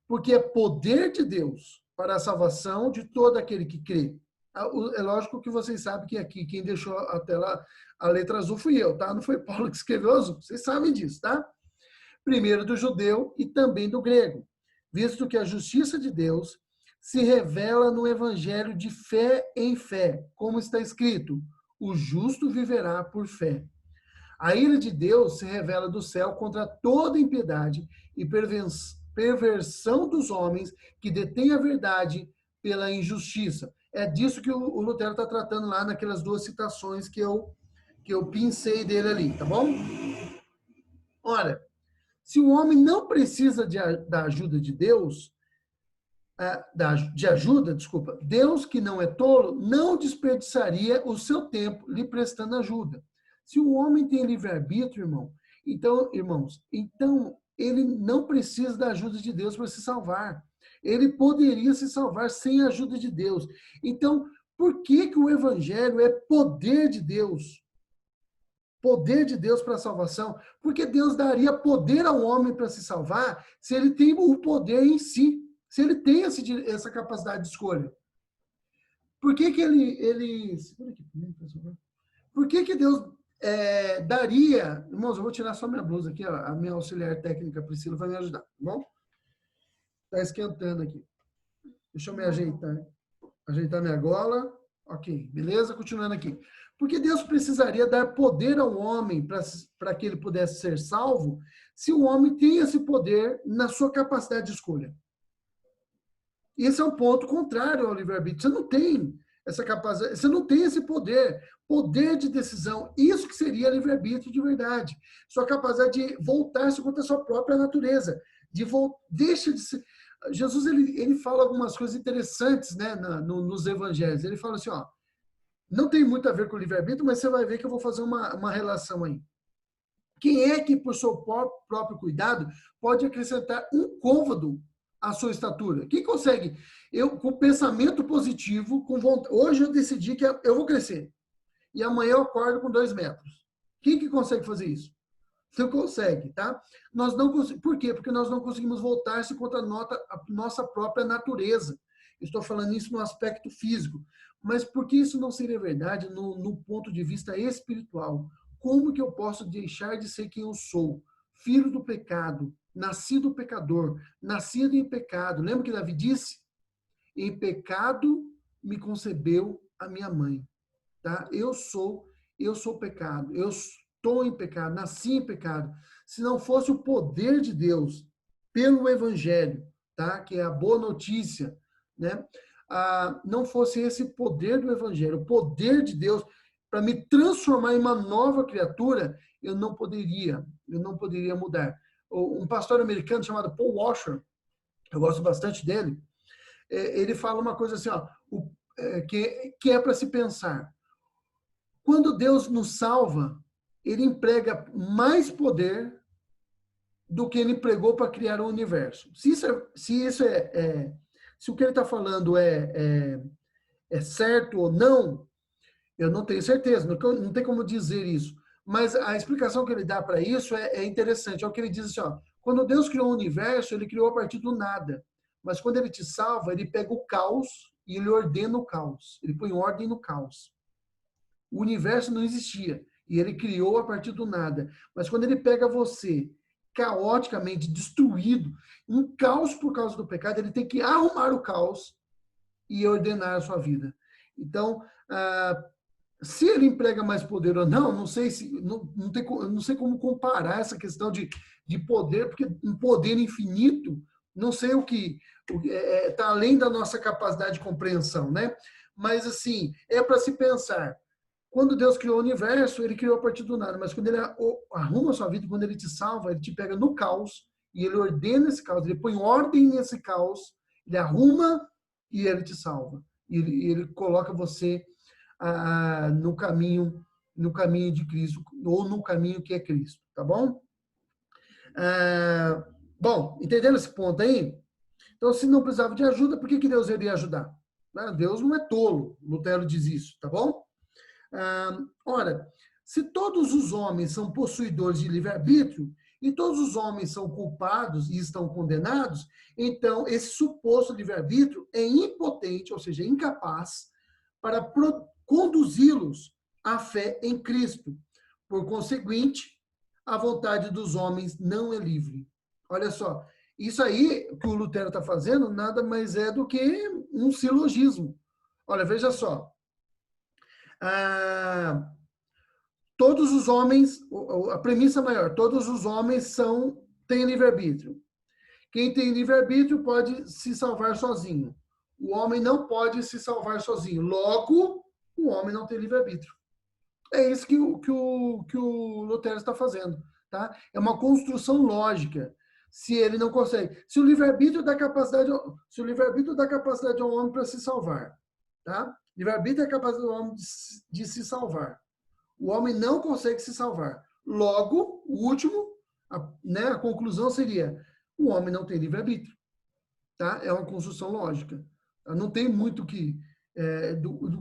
Porque é poder de Deus para a salvação de todo aquele que crê. É lógico que vocês sabem que aqui quem deixou a tela, a letra azul fui eu, tá? Não foi Paulo que escreveu azul. Vocês sabem disso, tá? Primeiro do judeu e também do grego, visto que a justiça de Deus se revela no evangelho de fé em fé, como está escrito: o justo viverá por fé. A ira de Deus se revela do céu contra toda impiedade e perversão dos homens que detêm a verdade pela injustiça. É disso que o Lutero está tratando lá naquelas duas citações que eu pincei dele ali, tá bom? Ora, se o homem não precisa da ajuda de Deus, Deus, que não é tolo, não desperdiçaria o seu tempo lhe prestando ajuda. Se o homem tem livre-arbítrio, irmãos, então ele não precisa da ajuda de Deus para se salvar. Ele poderia se salvar sem a ajuda de Deus. Então, por que o evangelho é poder de Deus? Poder de Deus para a salvação? Porque Deus daria poder ao homem para se salvar se ele tem o poder em si, se ele tem essa capacidade de escolha. Por que ele... Por que Deus daria... Irmãos, eu vou tirar só minha blusa aqui, ó, a minha auxiliar técnica Priscila vai me ajudar, tá bom? Está esquentando aqui. Deixa eu me ajeitar minha gola. Ok, beleza? Continuando aqui. Porque Deus precisaria dar poder ao homem para que ele pudesse ser salvo, se o homem tem esse poder na sua capacidade de escolha. Esse é um ponto contrário ao livre-arbítrio. Você não tem essa capacidade, você não tem esse poder de decisão. Isso que seria livre-arbítrio de verdade. Sua capacidade de voltar-se contra a sua própria natureza. Deixa de ser... Jesus ele fala algumas coisas interessantes, né, nos evangelhos. Ele fala assim, ó, não tem muito a ver com o livre-arbítrio, mas você vai ver que eu vou fazer uma relação aí. Quem é que, por seu próprio cuidado, pode acrescentar um côvado à sua estatura? Quem consegue? Eu, com pensamento positivo, com vontade, hoje eu decidi que eu vou crescer. E amanhã eu acordo com 2 metros. Quem que consegue fazer isso? Você consegue, tá? Nós não conseguimos. Por quê? Porque nós não conseguimos voltar-se contra a nossa própria natureza. Estou falando isso no aspecto físico. Mas por que isso não seria verdade no ponto de vista espiritual? Como que eu posso deixar de ser quem eu sou? Filho do pecado, nascido pecador, nascido em pecado. Lembra que Davi disse? Em pecado me concebeu a minha mãe. Tá? Eu sou pecado. Eu estou em pecado, nasci em pecado. Se não fosse o poder de Deus pelo evangelho, tá? Que é a boa notícia, né? Não fosse esse poder do evangelho, o poder de Deus para me transformar em uma nova criatura, eu não poderia mudar. Um pastor americano chamado Paul Washer, eu gosto bastante dele, ele fala uma coisa assim, ó, que é para se pensar. Quando Deus nos salva, ele emprega mais poder do que ele empregou para criar o universo. Se o que ele está falando é certo ou não, eu não tenho certeza, não tem como dizer isso. Mas a explicação que ele dá para isso é interessante. É o que ele diz assim, ó, quando Deus criou o universo, ele criou a partir do nada. Mas quando ele te salva, ele pega o caos e ele ordena o caos. Ele põe ordem no caos. O universo não existia. e ele criou a partir do nada. Mas quando ele pega você caoticamente destruído, um caos por causa do pecado, ele tem que arrumar o caos e ordenar a sua vida. Então, se ele emprega mais poder ou não, não sei se não sei como comparar essa questão de poder, porque um poder infinito, não sei o que está além da nossa capacidade de compreensão, né? Mas assim, é para se pensar. Quando Deus criou o universo, ele criou a partir do nada, mas quando ele arruma a sua vida, quando ele te salva, ele te pega no caos e ele ordena esse caos, ele põe ordem nesse caos, ele arruma e ele te salva. E ele coloca você no caminho de Cristo, ou no caminho que é Cristo, tá bom? Bom, entendendo esse ponto aí? Então, se não precisava de ajuda, por que Deus iria ajudar? Deus não é tolo, Lutero diz isso, tá bom? Ora, se todos os homens são possuidores de livre-arbítrio, e todos os homens são culpados e estão condenados, então esse suposto livre-arbítrio é impotente, ou seja, incapaz, para conduzi-los à fé em Cristo. Por conseguinte, a vontade dos homens não é livre. Olha só, isso aí que o Lutero está fazendo nada mais é do que um silogismo. Olha, veja só. Todos os homens, a premissa maior, todos os homens têm livre-arbítrio. Quem tem livre-arbítrio pode se salvar sozinho. O homem não pode se salvar sozinho. Logo, o homem não tem livre-arbítrio. É isso que o Lutero está fazendo. Tá? É uma construção lógica. Se ele não consegue. Se o livre-arbítrio dá capacidade ao homem para se salvar. Tá? Livre-arbítrio é a capacidade do homem de se salvar. O homem não consegue se salvar. Logo, o último, a conclusão seria: o homem não tem livre-arbítrio. Tá? É uma construção lógica. Não tem muito do que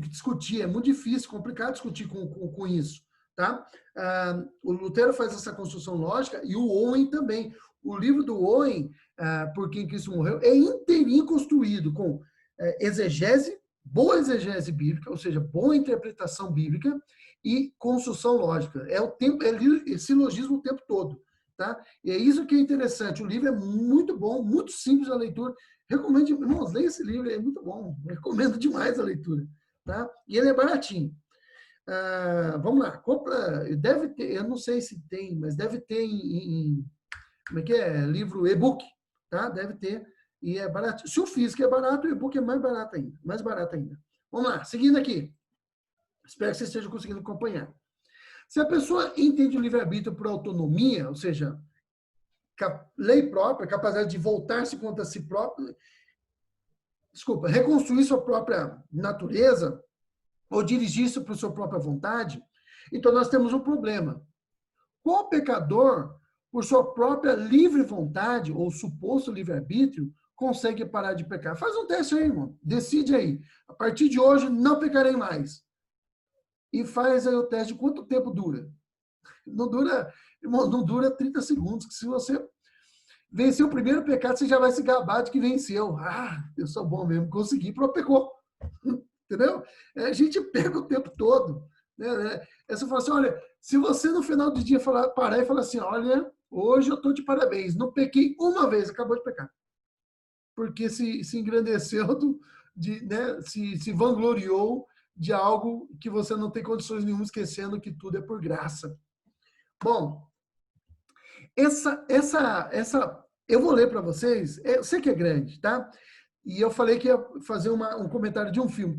discutir. É muito difícil, complicado discutir com isso. Tá? O Lutero faz essa construção lógica e o Owen também. O livro do Owen, Por Quem Cristo Morreu, é inteirinho construído com exegese, boa exegese bíblica, ou seja, boa interpretação bíblica e construção lógica. É silogismo o tempo todo. Tá? E é isso que é interessante. O livro é muito bom, muito simples a leitura. Recomendo, irmãos, leia esse livro, é muito bom. Recomendo demais a leitura. Tá? E ele é baratinho. Vamos lá. Deve ter, eu não sei se tem, mas deve ter como é que é? Livro e-book. Tá? Deve ter. E é barato. Se o físico é barato, o e-book é mais barato ainda. Vamos lá, seguindo aqui. Espero que vocês estejam conseguindo acompanhar. Se a pessoa entende o livre-arbítrio por autonomia, ou seja, lei própria, capacidade de voltar-se contra si próprio, reconstruir sua própria natureza, ou dirigir-se por sua própria vontade, então nós temos um problema. Qual pecador, por sua própria livre vontade, ou suposto livre-arbítrio, consegue parar de pecar? Faz um teste aí, irmão. Decide aí. A partir de hoje, não pecarei mais. E faz aí o teste de quanto tempo dura. Não dura, irmão, não dura 30 segundos. Que se você vencer o primeiro pecado, você já vai se gabar de que venceu. Eu sou bom mesmo, consegui, pronto, pecou. Entendeu? A gente pega o tempo todo. Né? Você fala assim, olha, se você no final do dia parar e falar assim, olha, hoje eu estou de parabéns, não pequei uma vez, acabou de pecar. Porque se engrandeceu, né? se vangloriou de algo que você não tem condições nenhuma, esquecendo que tudo é por graça. Bom, eu vou ler para vocês, eu sei que é grande, tá? E eu falei que ia fazer um comentário de um filme.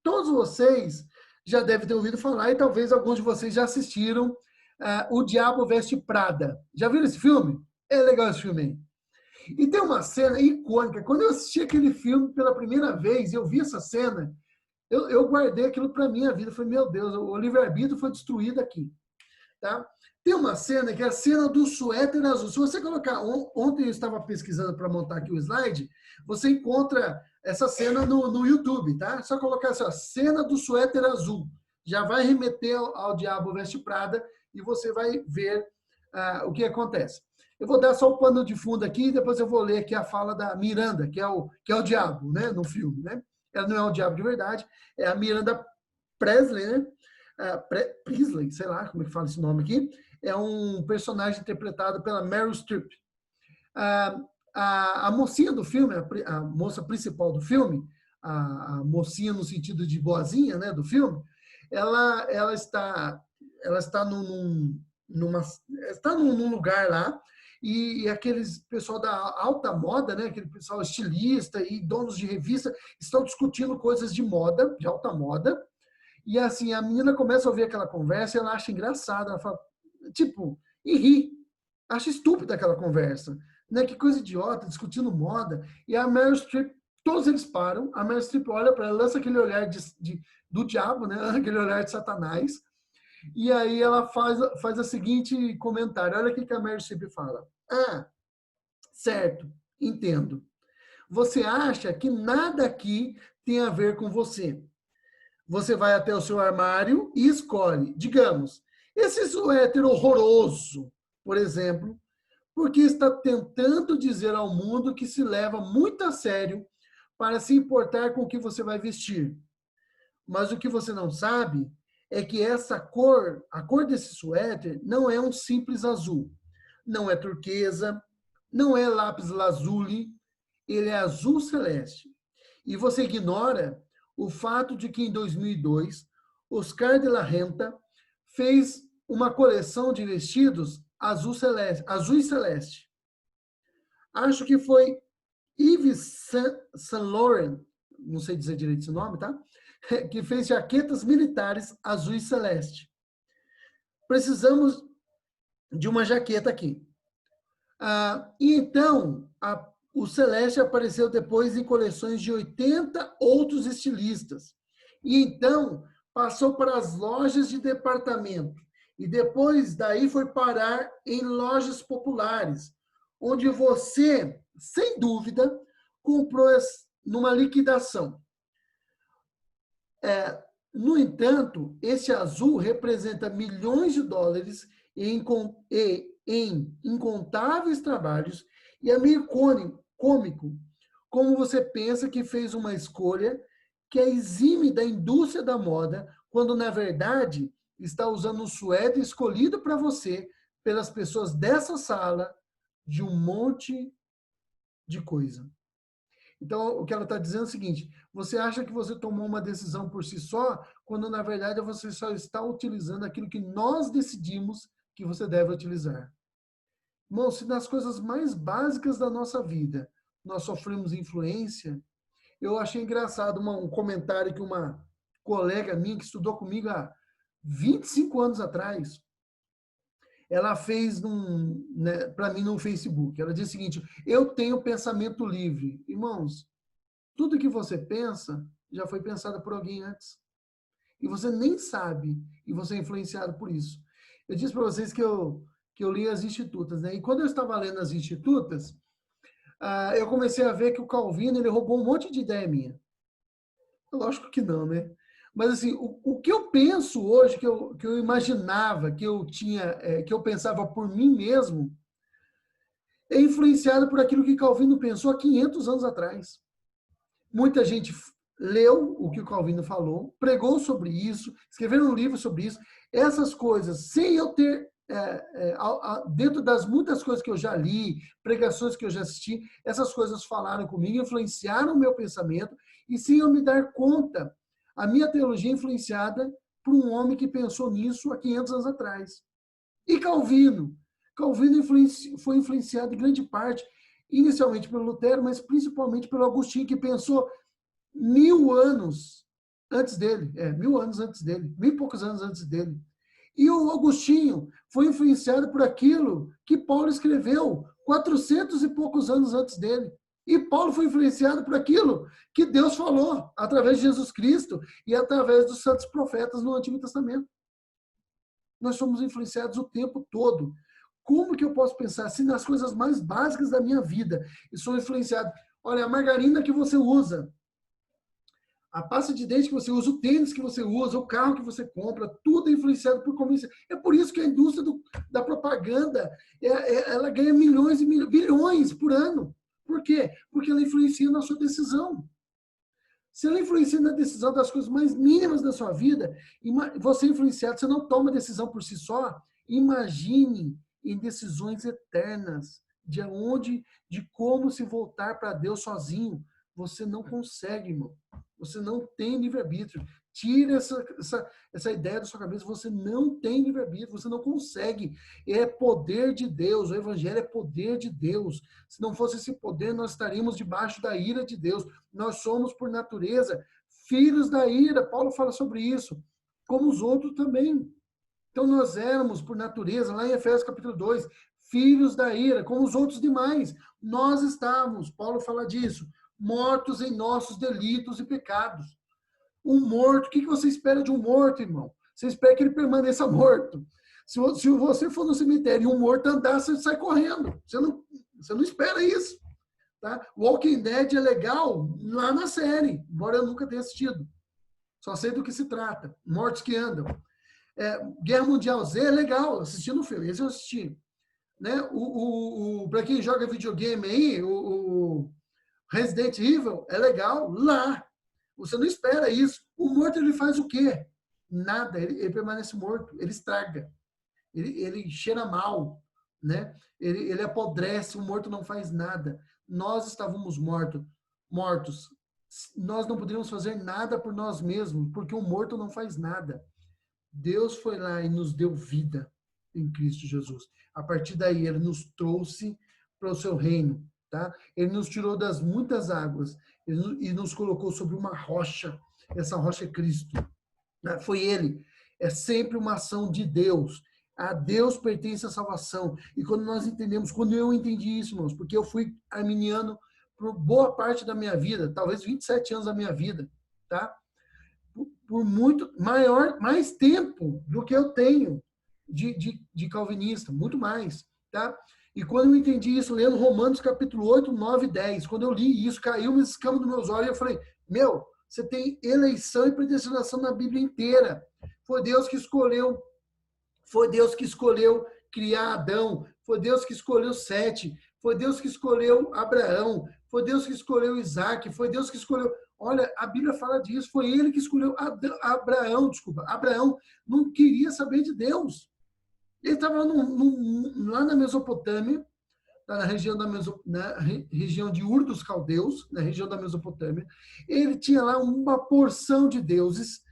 Todos vocês já devem ter ouvido falar, e talvez alguns de vocês já assistiram O Diabo Veste Prada. Já viram esse filme? É legal esse filme aí. E tem uma cena icônica. Quando eu assisti aquele filme pela primeira vez, eu vi essa cena, eu guardei aquilo para a minha vida. Eu falei, meu Deus, o livre-arbítrio foi destruído aqui. Tá? Tem uma cena que é a cena do suéter azul. Se você colocar... Ontem eu estava pesquisando para montar aqui o slide, você encontra essa cena no YouTube. Tá? É só colocar assim, ó, cena do suéter azul. Já vai remeter ao Diabo Veste Prada e você vai ver o que acontece. Eu vou dar só o pano de fundo aqui e depois eu vou ler aqui a fala da Miranda, que é o diabo, né, no filme. Né? Ela não é o diabo de verdade, é a Miranda Presley, né? Priestley, sei lá como é que fala esse nome aqui, é um personagem interpretado pela Meryl Streep. A mocinha do filme, a moça principal do filme, a mocinha no sentido de boazinha, né, do filme, ela está num lugar lá, e aqueles pessoal da alta moda, né, aquele pessoal estilista e donos de revista estão discutindo coisas de moda, de alta moda, e assim, a menina começa a ouvir aquela conversa e ela acha engraçada, ela fala, tipo, e ri, acha estúpida aquela conversa, né, que coisa idiota, discutindo moda, e a Meryl Streep, todos eles param, a Meryl Streep olha para ela, lança aquele olhar do diabo, né, aquele olhar de Satanás, e aí ela faz o seguinte comentário. Olha o que a Meryl Streep fala. Certo, entendo. Você acha que nada aqui tem a ver com você. Você vai até o seu armário e escolhe, digamos, esse suéter horroroso, por exemplo, porque está tentando dizer ao mundo que se leva muito a sério para se importar com o que você vai vestir. Mas o que você não sabe é que essa cor, a cor desse suéter, não é um simples azul. Não é turquesa, não é lápis lazuli, ele é azul celeste. E você ignora o fato de que em 2002, Oscar de la Renta fez uma coleção de vestidos azul e celeste. Acho que foi Yves Saint Laurent, não sei dizer direito esse nome, tá? Que fez jaquetas militares azul e celeste. Precisamos de uma jaqueta aqui. E então, o celeste apareceu depois em coleções de 80 outros estilistas. E então, passou para as lojas de departamento. E depois daí foi parar em lojas populares, onde você, sem dúvida, comprou numa liquidação. No entanto, esse azul representa milhões de dólares em incontáveis trabalhos e é meio cômico como você pensa que fez uma escolha que é exime da indústria da moda, quando, na verdade, está usando um suéter escolhido para você pelas pessoas dessa sala de um monte de coisa. Então, o que ela está dizendo é o seguinte, você acha que você tomou uma decisão por si só, quando, na verdade, você só está utilizando aquilo que nós decidimos que você deve utilizar. Irmão, se nas coisas mais básicas da nossa vida nós sofremos influência, eu achei engraçado um comentário que uma colega minha que estudou comigo há 25 anos atrás, ela fez para mim no Facebook. Ela diz o seguinte, eu tenho pensamento livre. Irmãos, tudo que você pensa já foi pensado por alguém antes. E você nem sabe, e você é influenciado por isso. Eu disse para vocês que eu li as Institutas, né? E quando eu estava lendo as Institutas, eu comecei a ver que o Calvino ele roubou um monte de ideia minha. Lógico que não, né? Mas assim, o que eu penso hoje, que eu imaginava, que eu pensava por mim mesmo, é influenciado por aquilo que Calvino pensou há 500 anos atrás. Muita gente leu o que o Calvino falou, pregou sobre isso, escreveu um livro sobre isso. Essas coisas, sem eu ter, dentro das muitas coisas que eu já li, pregações que eu já assisti, essas coisas falaram comigo, influenciaram o meu pensamento, e sem eu me dar conta, a minha teologia é influenciada por um homem que pensou nisso há 500 anos atrás. E Calvino foi influenciado em grande parte, inicialmente pelo Lutero, mas principalmente pelo Agostinho, que pensou 1000 anos antes dele, 1000 anos antes dele, 1000 e poucos anos antes dele. E o Agostinho foi influenciado por aquilo que Paulo escreveu 400 e poucos anos antes dele. E Paulo foi influenciado por aquilo que Deus falou através de Jesus Cristo e através dos santos profetas no Antigo Testamento. Nós somos influenciados o tempo todo. Como que eu posso pensar assim nas coisas mais básicas da minha vida? E sou influenciado. Olha, a margarina que você usa, a pasta de dente que você usa, o tênis que você usa, o carro que você compra, tudo é influenciado por como... É por isso que a indústria da propaganda, ela ganha milhões e bilhões por ano. Por quê? Porque ela influencia na sua decisão. Se ela influencia na decisão das coisas mais mínimas da sua vida, você é influenciado, você não toma decisão por si só, imagine em decisões eternas, de como se voltar para Deus sozinho. Você não consegue, irmão. Você não tem livre-arbítrio. Tira essa ideia da sua cabeça. Você não tem livre-arbítrio. Você não consegue. É poder de Deus. O evangelho é poder de Deus. Se não fosse esse poder, nós estaríamos debaixo da ira de Deus. Nós somos, por natureza, filhos da ira. Paulo fala sobre isso. Como os outros também. Então, nós éramos, por natureza, lá em Efésios capítulo 2, filhos da ira, como os outros demais. Nós estávamos, Paulo fala disso, mortos em nossos delitos e pecados. Um morto, o que você espera de um morto, irmão? Você espera que ele permaneça morto. Se você for no cemitério e um morto andar, você sai correndo. Você não espera isso. Tá? Walking Dead é legal lá na série, embora eu nunca tenha assistido. Só sei do que se trata. Mortos que andam. Guerra Mundial Z é legal, assistindo o filme. Esse eu assisti. Né? Para quem joga videogame aí, o Resident Evil é legal lá. Você não espera isso. O morto, ele faz o quê? Nada. Ele permanece morto. Ele estraga. Ele cheira mal. Né? Ele apodrece. O morto não faz nada. Nós estávamos mortos. Nós não poderíamos fazer nada por nós mesmos, porque o morto não faz nada. Deus foi lá e nos deu vida em Cristo Jesus. A partir daí, ele nos trouxe para o seu reino. Tá? Ele nos tirou das muitas águas e nos colocou sobre uma rocha. Essa rocha é Cristo. Foi ele. É sempre uma ação de Deus. A Deus pertence a salvação. E quando nós entendemos, quando eu entendi isso, irmãos, porque eu fui arminiano por boa parte da minha vida, talvez 27 anos da minha vida, tá? Por muito mais tempo do que eu tenho de calvinista, muito mais, tá? E quando eu entendi isso, lendo Romanos capítulo 8, 9 e 10, quando eu li isso, caiu uma escama dos meus olhos e eu falei, você tem eleição e predestinação na Bíblia inteira. Foi Deus que escolheu criar Adão, foi Deus que escolheu Sete, foi Deus que escolheu Abraão, foi Deus que escolheu Isaac, foi Deus que escolheu... Olha, a Bíblia fala disso, foi ele que escolheu Abraão. Abraão não queria saber de Deus. Ele estava lá na Mesopotâmia, na região de Ur dos Caldeus, na região da Mesopotâmia. Ele tinha lá uma porção de deuses,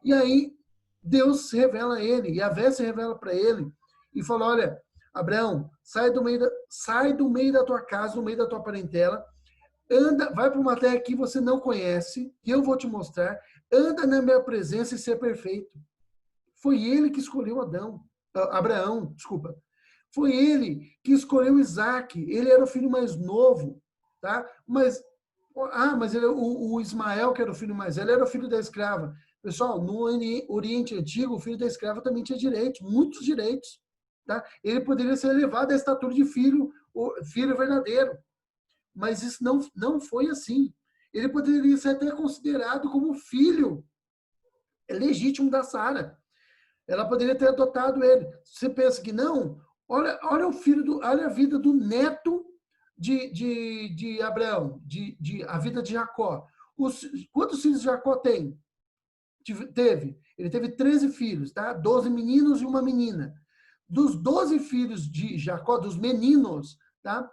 e aí Deus se revela a ele, Yahvé se revela para ele, e fala, olha, Abraão, sai do meio da tua casa, do meio da tua parentela, vai para uma terra que você não conhece, que eu vou te mostrar, anda na minha presença e ser perfeito. Foi ele que escolheu Abraão. Foi ele que escolheu Isaac. Ele era o filho mais novo, tá? Mas o Ismael, que era o filho mais velho, era o filho da escrava. Pessoal, no Oriente Antigo, o filho da escrava também tinha direitos, muitos direitos, tá? Ele poderia ser elevado à estatura de filho verdadeiro. Mas isso não foi assim. Ele poderia ser até considerado como filho legítimo da Sara. Ela poderia ter adotado ele. Você pensa que não? Olha a vida do neto de Abraão, a vida de Jacó. Quantos filhos Jacó teve? Ele teve 13 filhos, tá? 12 meninos e uma menina. Dos 12 filhos de Jacó, dos meninos, tá?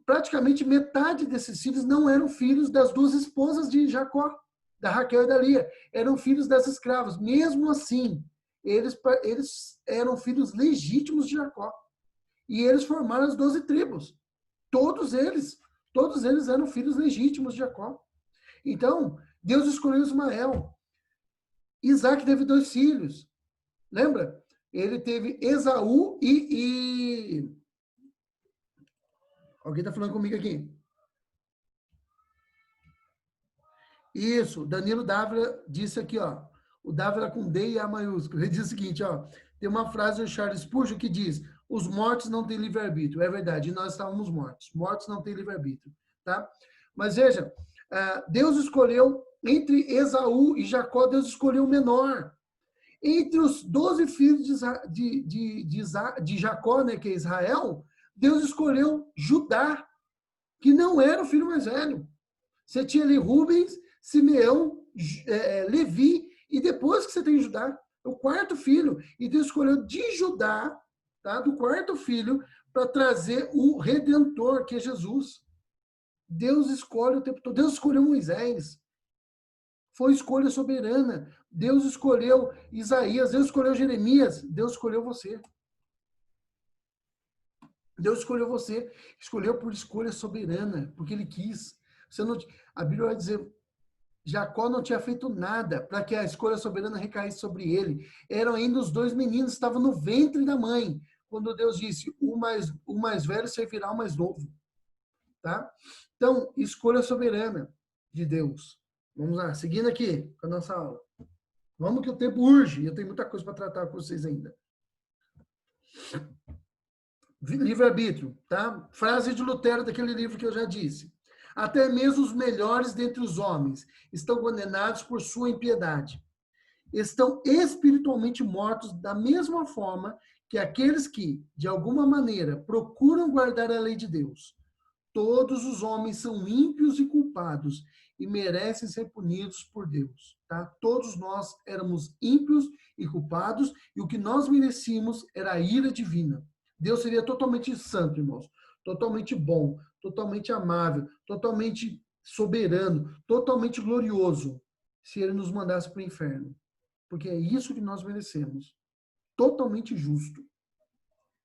Praticamente metade desses filhos não eram filhos das duas esposas de Jacó, da Raquel e da Lia. Eram filhos das escravas. Mesmo assim, eles eram filhos legítimos de Jacó. E eles formaram as 12 tribos. Todos eles eram filhos legítimos de Jacó. Então, Deus escolheu Ismael. Isaac teve 2 filhos. Lembra? Ele teve Esaú e... Alguém está falando comigo aqui? Isso, Danilo Dávila disse aqui, ó. O Dávila com D e A maiúsculo. Ele diz o seguinte, ó. Tem uma frase do Charles Spurgeon que diz: os mortos não têm livre-arbítrio. É verdade, nós estávamos mortos. Mortos não têm livre-arbítrio, tá? Mas veja, Deus escolheu, entre Esaú e Jacó, Deus escolheu o menor. Entre os 12 filhos de Jacó, né, que é Israel, Deus escolheu Judá, que não era o filho mais velho. Você tinha ali Rubens, Simeão, Levi, e depois que você tem Judá, o quarto filho. E Deus escolheu de Judá, tá? Do quarto filho, para trazer o Redentor, que é Jesus. Deus escolhe o tempo todo. Deus escolheu Moisés. Foi escolha soberana. Deus escolheu Isaías, Deus escolheu Jeremias, Deus escolheu você. Deus escolheu você, escolheu por escolha soberana, porque Ele quis. Você não, a Bíblia vai dizer, Jacó não tinha feito nada para que a escolha soberana recaísse sobre ele. Eram ainda os dois meninos, estavam no ventre da mãe, quando Deus disse, o mais velho servirá ao mais novo. Tá? Então, escolha soberana de Deus. Vamos lá, seguindo aqui com a nossa aula. Vamos que o tempo urge, eu tenho muita coisa para tratar com vocês ainda. Livre-arbítrio, tá? Frase de Lutero daquele livro que eu já disse. Até mesmo os melhores dentre os homens estão condenados por sua impiedade. Estão espiritualmente mortos da mesma forma que aqueles que, de alguma maneira, procuram guardar a lei de Deus. Todos os homens são ímpios e culpados e merecem ser punidos por Deus. Tá? Todos nós éramos ímpios e culpados e o que nós merecíamos era a ira divina. Deus seria totalmente santo, irmãos, totalmente bom, totalmente amável, totalmente soberano, totalmente glorioso, se Ele nos mandasse para o inferno. Porque é isso que nós merecemos. Totalmente justo.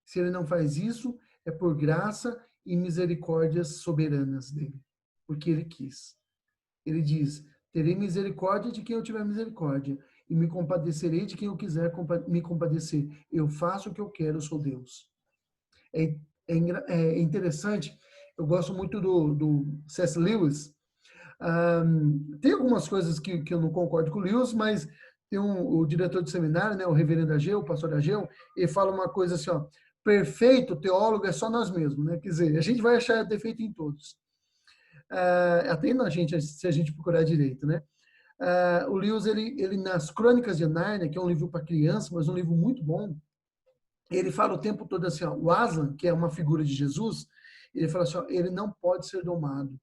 Se Ele não faz isso, é por graça e misericórdias soberanas dele. Porque Ele quis. Ele diz, terei misericórdia de quem eu tiver misericórdia e me compadecerei de quem eu quiser me compadecer. Eu faço o que eu quero, eu sou Deus. É interessante, eu gosto muito do C.S. Lewis. Tem algumas coisas que eu não concordo com o Lewis, mas tem o diretor de seminário, né, o reverendo Ageu, o pastor Ageu, ele fala uma coisa assim, ó, perfeito teólogo é só nós mesmos, né? Quer dizer, a gente vai achar defeito em todos. Até na gente, se a gente procurar direito, né? O Lewis, ele nas Crônicas de Nárnia, que é um livro para criança, mas um livro muito bom, ele fala o tempo todo assim, ó, o Aslan, que é uma figura de Jesus, ele fala assim, ó, ele não pode ser domado.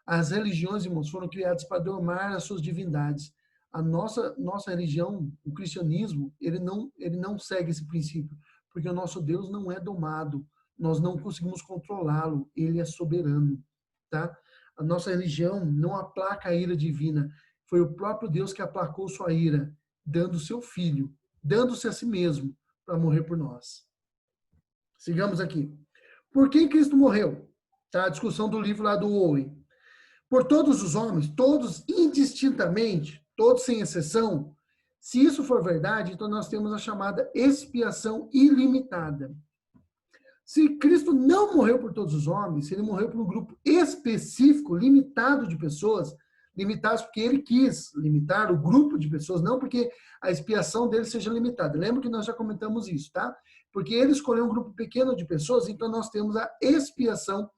As religiões, irmãos, foram criadas para domar as suas divindades. A nossa religião, o cristianismo, ele não segue esse princípio, porque o nosso Deus não é domado. Nós não conseguimos controlá-lo, ele é soberano, tá? A nossa religião não aplaca a ira divina. Foi o próprio Deus que aplacou sua ira, dando seu filho, dando-se a si mesmo, para morrer por nós. Sigamos aqui. Por quem Cristo morreu? Tá? A discussão do livro lá do Owen. Por todos os homens, todos indistintamente, todos sem exceção. Se isso for verdade, então nós temos a chamada expiação ilimitada. Se Cristo não morreu por todos os homens, se ele morreu por um grupo específico, limitado de pessoas, limitados porque ele quis limitar o grupo de pessoas, não porque a expiação dele seja limitada. Lembra que nós já comentamos isso, tá? Porque ele escolheu um grupo pequeno de pessoas, então nós temos a expiação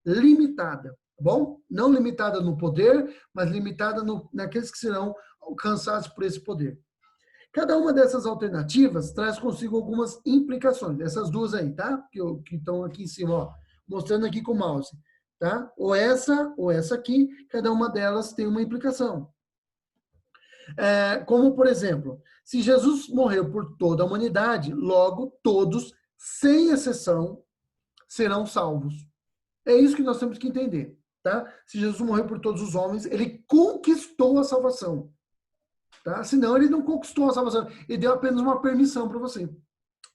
limitada, tá bom? Não limitada no poder, mas limitada naqueles que serão alcançados por esse poder. Cada uma dessas alternativas traz consigo algumas implicações. Essas duas aí, tá? Que estão aqui em cima, ó, mostrando aqui com o mouse. Tá? Ou essa aqui, cada uma delas tem uma implicação. Como, por exemplo, se Jesus morreu por toda a humanidade, logo todos, sem exceção, serão salvos. É isso que nós temos que entender. Tá? Se Jesus morreu por todos os homens, ele conquistou a salvação. Tá? Senão, ele não conquistou a salvação. Ele deu apenas uma permissão para você.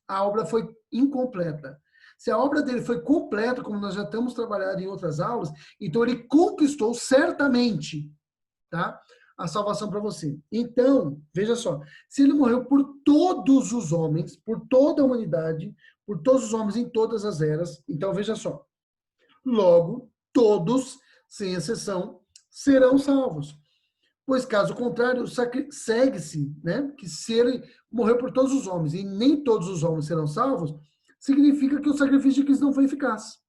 A obra foi incompleta. Se a obra dele foi completa, como nós já temos trabalhado em outras aulas, então ele conquistou certamente, tá, a salvação para você. Então, veja só, se ele morreu por todos os homens, por toda a humanidade, por todos os homens em todas as eras, então veja só, logo, todos, sem exceção, serão salvos. Pois, caso contrário, segue-se, né, que se ele morreu por todos os homens e nem todos os homens serão salvos, significa que o sacrifício de Cristo não foi eficaz.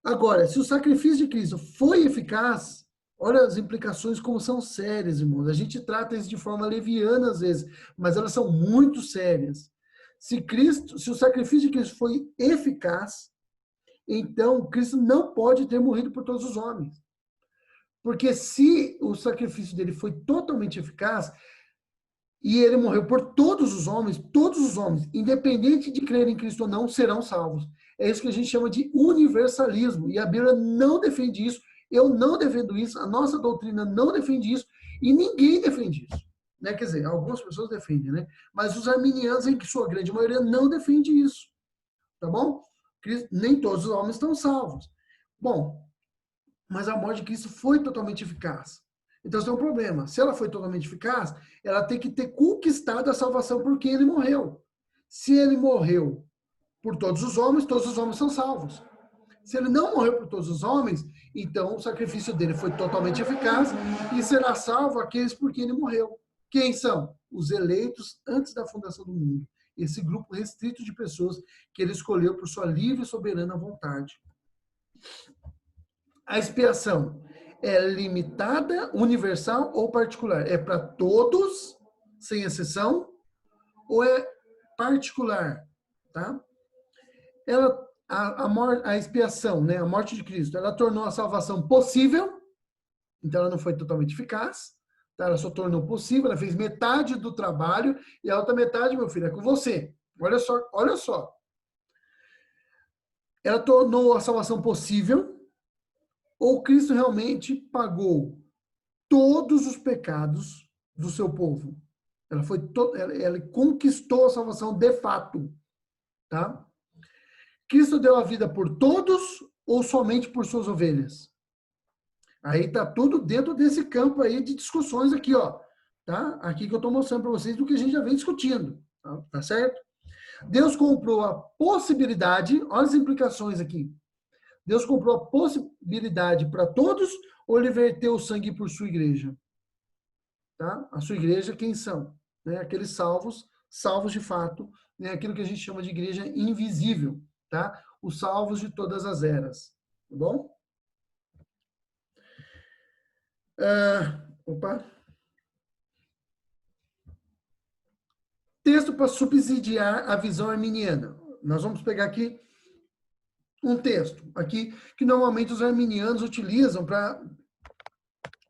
Agora, se o sacrifício de Cristo foi eficaz, olha as implicações como são sérias, irmãos. A gente trata isso de forma leviana às vezes, mas elas são muito sérias. Se o sacrifício de Cristo foi eficaz, então Cristo não pode ter morrido por todos os homens. Porque se o sacrifício dele foi totalmente eficaz, e ele morreu por todos os homens, independente de crer em Cristo ou não, serão salvos. É isso que a gente chama de universalismo. E a Bíblia não defende isso, eu não defendo isso, a nossa doutrina não defende isso, e ninguém defende isso. Né? Quer dizer, algumas pessoas defendem, né? Mas os arminianos, em sua grande maioria, não defendem isso. Tá bom? Nem todos os homens estão salvos. Bom, mas a morte de Cristo foi totalmente eficaz. Então, isso é um problema. Se ela foi totalmente eficaz, ela tem que ter conquistado a salvação por quem ele morreu. Se ele morreu por todos os homens são salvos. Se ele não morreu por todos os homens, então o sacrifício dele foi totalmente eficaz e será salvo aqueles por quem ele morreu. Quem são? Os eleitos antes da fundação do mundo. Esse grupo restrito de pessoas que ele escolheu por sua livre e soberana vontade. A expiação é limitada, universal ou particular? É para todos, sem exceção, ou é particular? Tá? A expiação, né, a morte de Cristo, ela tornou a salvação possível, então ela não foi totalmente eficaz, tá? Ela só tornou possível, ela fez metade do trabalho, e a outra metade, meu filho, é com você. Olha só. Ela tornou a salvação possível, ou Cristo realmente pagou todos os pecados do seu povo? Ela conquistou a salvação de fato, tá? Cristo deu a vida por todos ou somente por suas ovelhas? Aí tá tudo dentro desse campo aí de discussões aqui, ó, tá? Aqui que eu tô mostrando para vocês do que a gente já vem discutindo, tá certo? Deus comprou a possibilidade, olha as implicações aqui. Deus comprou a possibilidade para todos ou ele verteu o sangue por sua igreja? Tá? A sua igreja, quem são? Né? Aqueles salvos de fato, né? Aquilo que a gente chama de igreja invisível, tá? Os salvos de todas as eras, tá bom? Texto para subsidiar a visão arminiana. Nós vamos pegar aqui um texto aqui que normalmente os arminianos utilizam para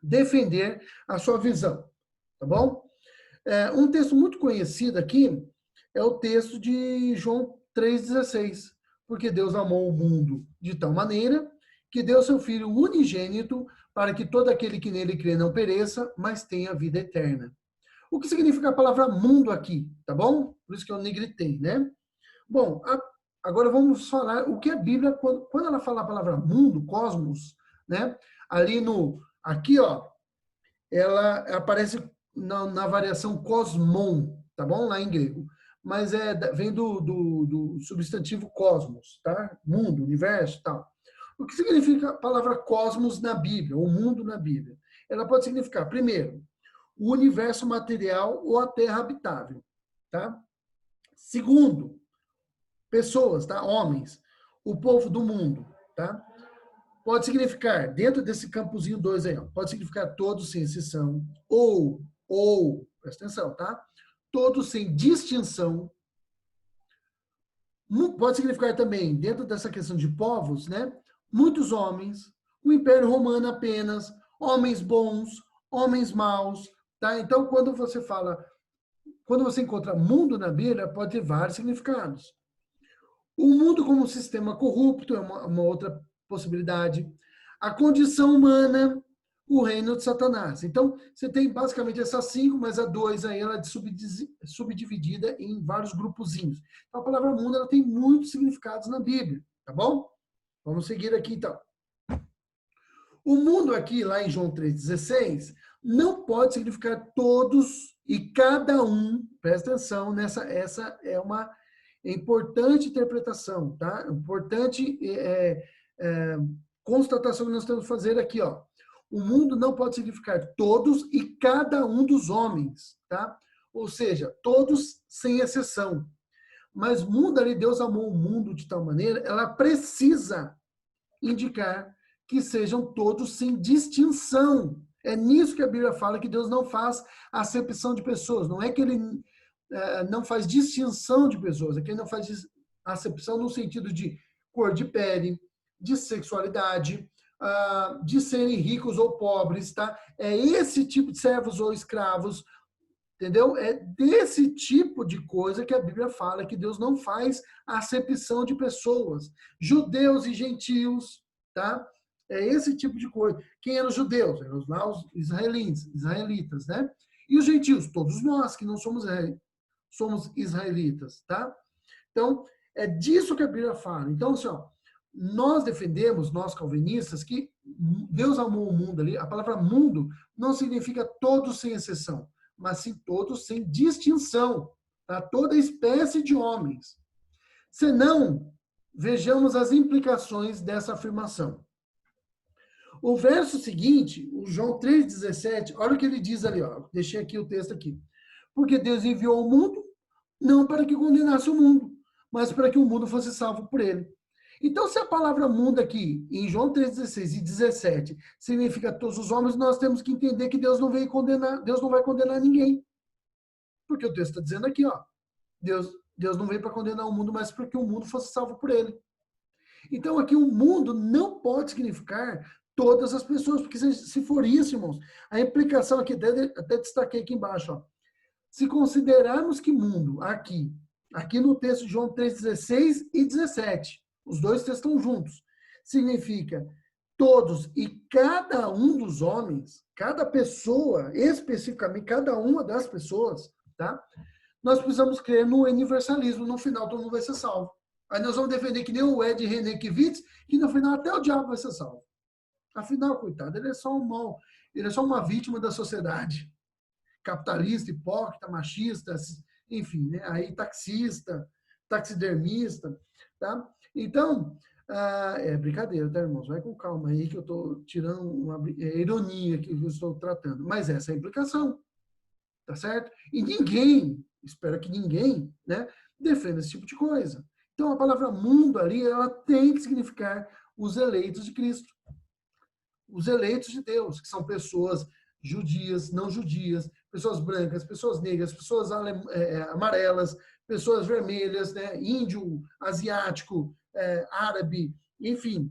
defender a sua visão, tá bom? Um texto muito conhecido aqui é o texto de João 3,16, porque Deus amou o mundo de tal maneira que deu seu Filho unigênito para que todo aquele que nele crê não pereça, mas tenha vida eterna. O que significa a palavra mundo aqui, tá bom? Por isso que eu negritei, né? Bom, agora vamos falar o que a Bíblia, quando ela fala a palavra mundo, cosmos, né? Aqui, ó, ela aparece na variação cosmon, tá bom? Lá em grego. Mas vem do substantivo cosmos, tá? Mundo, universo, tal. O que significa a palavra cosmos na Bíblia, ou mundo na Bíblia? Ela pode significar, primeiro, o universo material ou a terra habitável, tá? Segundo, pessoas, tá? Homens, o povo do mundo, tá? Pode significar, dentro desse campozinho 2 aí, ó, pode significar todos sem exceção, ou, presta atenção, tá? Todos sem distinção. Pode significar também, dentro dessa questão de povos, né? Muitos homens, o Império Romano apenas, homens bons, homens maus, tá? Então, quando você encontra mundo na Bíblia, pode ter vários significados. O mundo como um sistema corrupto é uma outra possibilidade. A condição humana, o reino de Satanás. Então, você tem basicamente essas 5, mas a 2 aí ela é subdividida em vários grupozinhos. Então, a palavra mundo ela tem muitos significados na Bíblia, tá bom? Vamos seguir aqui, então. O mundo aqui, lá em João 3,16, não pode significar todos e cada um. Presta atenção, essa é uma importante interpretação, tá? Importante constatação que nós temos que fazer aqui, ó. O mundo não pode significar todos e cada um dos homens, tá? Ou seja, todos sem exceção. Mas mundo ali, Deus amou o mundo de tal maneira, ela precisa indicar que sejam todos sem distinção. É nisso que a Bíblia fala que Deus não faz acepção de pessoas. Não é que ele não faz distinção de pessoas, é que ele não faz acepção no sentido de cor de pele, de sexualidade, de serem ricos ou pobres, tá? É esse tipo de servos ou escravos, entendeu? É desse tipo de coisa que a Bíblia fala que Deus não faz acepção de pessoas, judeus e gentios, tá? É esse tipo de coisa. Quem eram os judeus? Eram lá os israelitas, né? E os gentios? Todos nós que não somos israelitas, tá? Então, é disso que a Bíblia fala. Então, assim, ó, nós defendemos, nós calvinistas, que Deus amou o mundo ali. A palavra mundo não significa todos sem exceção, mas sim todos sem distinção, tá? Toda espécie de homens. Senão, vejamos as implicações dessa afirmação. O verso seguinte, o João 3,17, olha o que ele diz ali, ó. Deixei aqui o texto aqui. Porque Deus enviou o mundo, não para que condenasse o mundo, mas para que o mundo fosse salvo por ele. Então, se a palavra mundo aqui, em João 3,16 e 17, significa todos os homens, nós temos que entender que Deus não veio condenar, Deus não vai condenar ninguém. Porque o texto está dizendo aqui, ó, Deus não veio para condenar o mundo, mas para que o mundo fosse salvo por ele. Então, aqui o mundo não pode significar todas as pessoas, porque se for isso, irmãos, a implicação aqui, até destaquei aqui embaixo, ó, se considerarmos que mundo, aqui no texto de João 3,16 e 17, os dois textos estão juntos, significa todos e cada um dos homens, cada pessoa, especificamente cada uma das pessoas, tá? Nós precisamos crer no universalismo, no final todo mundo vai ser salvo. Aí nós vamos defender que nem o Ed Renekiewicz, que no final até o diabo vai ser salvo. Afinal, coitado, ele é só uma vítima da sociedade capitalista, hipócrita, machista, enfim, né? Aí taxista, taxidermista, tá? Então, é brincadeira, tá, irmãos? Vai com calma aí que eu estou tirando uma ironia que eu estou tratando. Mas essa é a implicação, tá certo? E ninguém, espero que ninguém, né, defenda esse tipo de coisa. Então, a palavra mundo ali, ela tem que significar os eleitos de Cristo. Os eleitos de Deus, que são pessoas judias, não judias, pessoas brancas, pessoas negras, pessoas amarelas, pessoas vermelhas, né? Índio, asiático, árabe, enfim,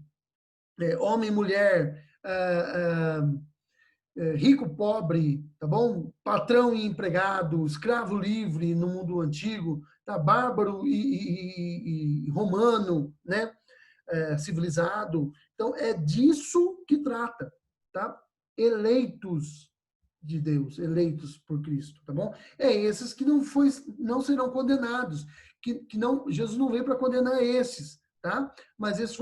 homem, mulher, rico, pobre, tá bom? Patrão e empregado, escravo livre no mundo antigo, tá? Bárbaro e romano, né? Civilizado. Então, é disso que trata, tá? Eleitos de Deus, eleitos por Cristo, tá bom? É esses que não serão condenados, que não, Jesus não veio para condenar esses, tá? Mas esses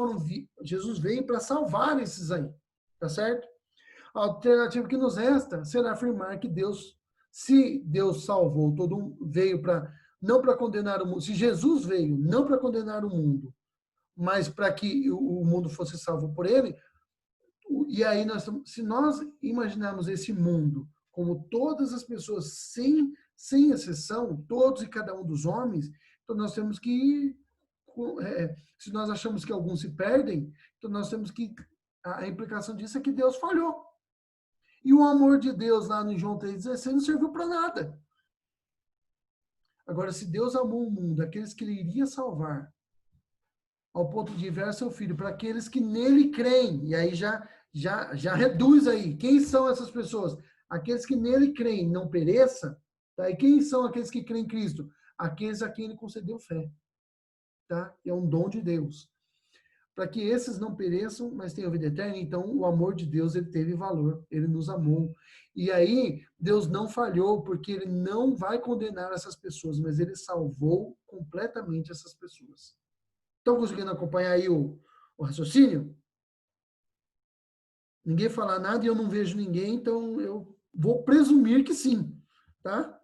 Jesus veio para salvar esses aí, tá certo? A alternativa que nos resta será afirmar que se Deus salvou todo mundo, veio não para condenar o mundo, se Jesus veio não para condenar o mundo, mas para que o mundo fosse salvo por ele, e aí se nós imaginarmos esse mundo como todas as pessoas, sem exceção, todos e cada um dos homens, então nós temos que, se nós achamos que alguns se perdem, então nós temos que, a implicação disso é que Deus falhou. E o amor de Deus lá no João 3,16 não serviu para nada. Agora, se Deus amou o mundo, aqueles que ele iria salvar, ao ponto de enviar seu filho para aqueles que nele creem, e aí já reduz aí. Quem são essas pessoas? Aqueles que nele creem, não pereça, tá? E quem são aqueles que creem em Cristo? Aqueles a quem ele concedeu fé, tá? É um dom de Deus. Para que esses não pereçam, mas tenham vida eterna. Então, o amor de Deus, ele teve valor, ele nos amou. E aí, Deus não falhou, porque ele não vai condenar essas pessoas, mas ele salvou completamente essas pessoas. Estão conseguindo acompanhar aí o raciocínio? Ninguém fala nada e eu não vejo ninguém, então eu vou presumir que sim, tá?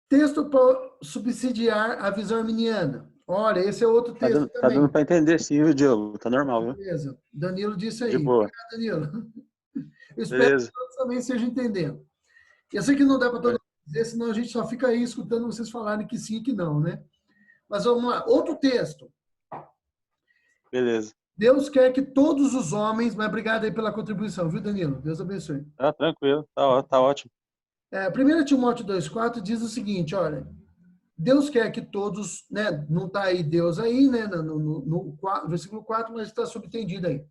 Texto para subsidiar a visão arminiana. Olha, esse é outro texto também. Tá dando para entender sim, viu, Diogo? Tá normal, viu? Beleza. Danilo disse aí. De boa. Obrigado, Danilo. Eu espero que todos também estejam entendendo. Eu sei que não dá para todo mundo dizer, senão a gente só fica aí escutando vocês falarem que sim e que não, né? Mas vamos lá. Outro texto. Beleza. Deus quer que todos os homens... Mas obrigado aí pela contribuição, viu, Danilo? Deus abençoe. Tranquilo. Tá ótimo. 1 Timóteo 2,4 diz o seguinte, olha... Deus quer que todos, né, não está aí Deus aí, né, no versículo 4, mas está subtendido aí.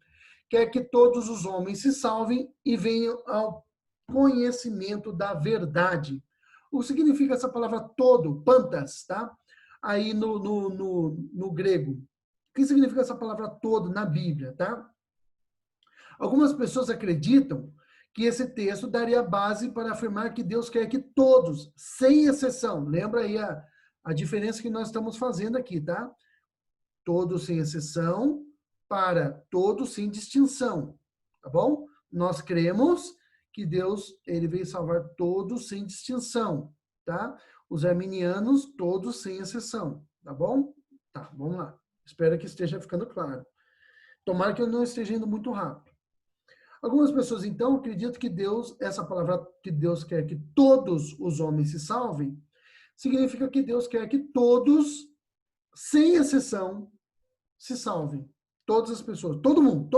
Quer que todos os homens se salvem e venham ao conhecimento da verdade. O que significa essa palavra todo, pantas, tá? Aí no grego. O que significa essa palavra todo na Bíblia, tá? Algumas pessoas acreditam que esse texto daria base para afirmar que Deus quer que todos, sem exceção, lembra aí a diferença que nós estamos fazendo aqui, tá? Todos sem exceção, para todos sem distinção, tá bom? Nós cremos que Deus, ele veio salvar todos sem distinção, tá? Os arminianos, todos sem exceção, tá bom? Tá, vamos lá. Espero que esteja ficando claro. Tomara que eu não esteja indo muito rápido. Algumas pessoas, então, acreditam que Deus, essa palavra que Deus quer que todos os homens se salvem, significa que Deus quer que todos, sem exceção, se salvem. Todas as pessoas, todo mundo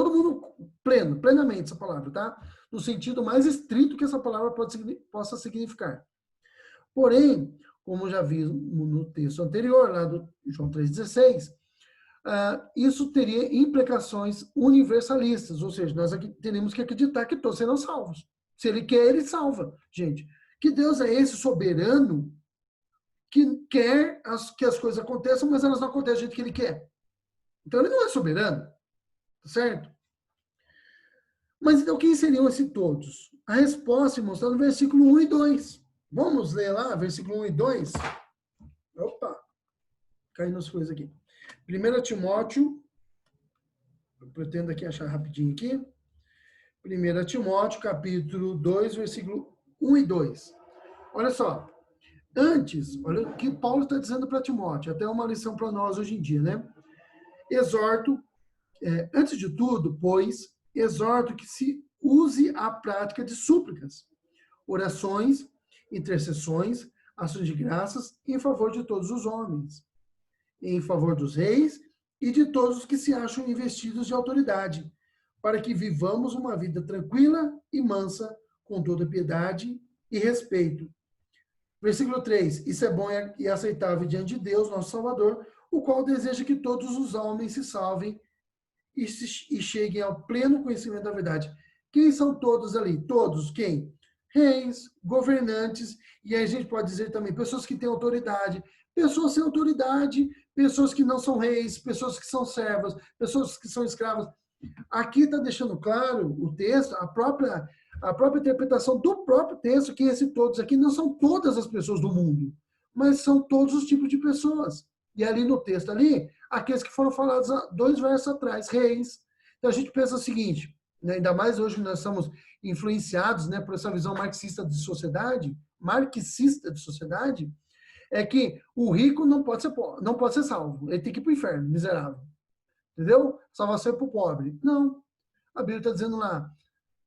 plenamente essa palavra, tá? No sentido mais estrito que essa palavra possa significar. Porém, como já vi no texto anterior, lá do João 3,16, isso teria implicações universalistas, ou seja, nós aqui teremos que acreditar que todos serão salvos. Se ele quer, ele salva. Gente, que Deus é esse soberano que quer que as coisas aconteçam, mas elas não acontecem do jeito que ele quer. Então, ele não é soberano, tá certo? Mas então, quem seriam esses todos? A resposta é mostrada no versículo 1 e 2. Vamos ler lá, versículo 1 e 2? Opa, caindo as coisas aqui. 1 Timóteo, eu pretendo aqui achar rapidinho aqui. 1 Timóteo, capítulo 2, versículo 1 e 2. Olha só. Antes, olha o que Paulo está dizendo para Timóteo, até uma lição para nós hoje em dia, né? Exorto, antes de tudo, pois, exorto que se use a prática de súplicas, orações, intercessões, ações de graças em favor de todos os homens, em favor dos reis e de todos os que se acham investidos de autoridade, para que vivamos uma vida tranquila e mansa, com toda piedade e respeito. Versículo 3. Isso é bom e aceitável diante de Deus, nosso Salvador, o qual deseja que todos os homens se salvem e cheguem ao pleno conhecimento da verdade. Quem são todos ali? Todos quem? Reis, governantes, e aí a gente pode dizer também pessoas que têm autoridade, pessoas sem autoridade, pessoas que não são reis, pessoas que são servas, pessoas que são escravas. Aqui está deixando claro o texto, a própria interpretação do próprio texto, que esse todos aqui não são todas as pessoas do mundo, mas são todos os tipos de pessoas. E ali no texto, ali, aqueles que foram falados 2 versos atrás, reis. Então a gente pensa o seguinte, né, ainda mais hoje nós estamos influenciados, né, por essa visão marxista de sociedade, é que o rico não pode ser salvo, ele tem que ir para o inferno, miserável. Entendeu? Salvação é para o pobre. Não. A Bíblia está dizendo lá,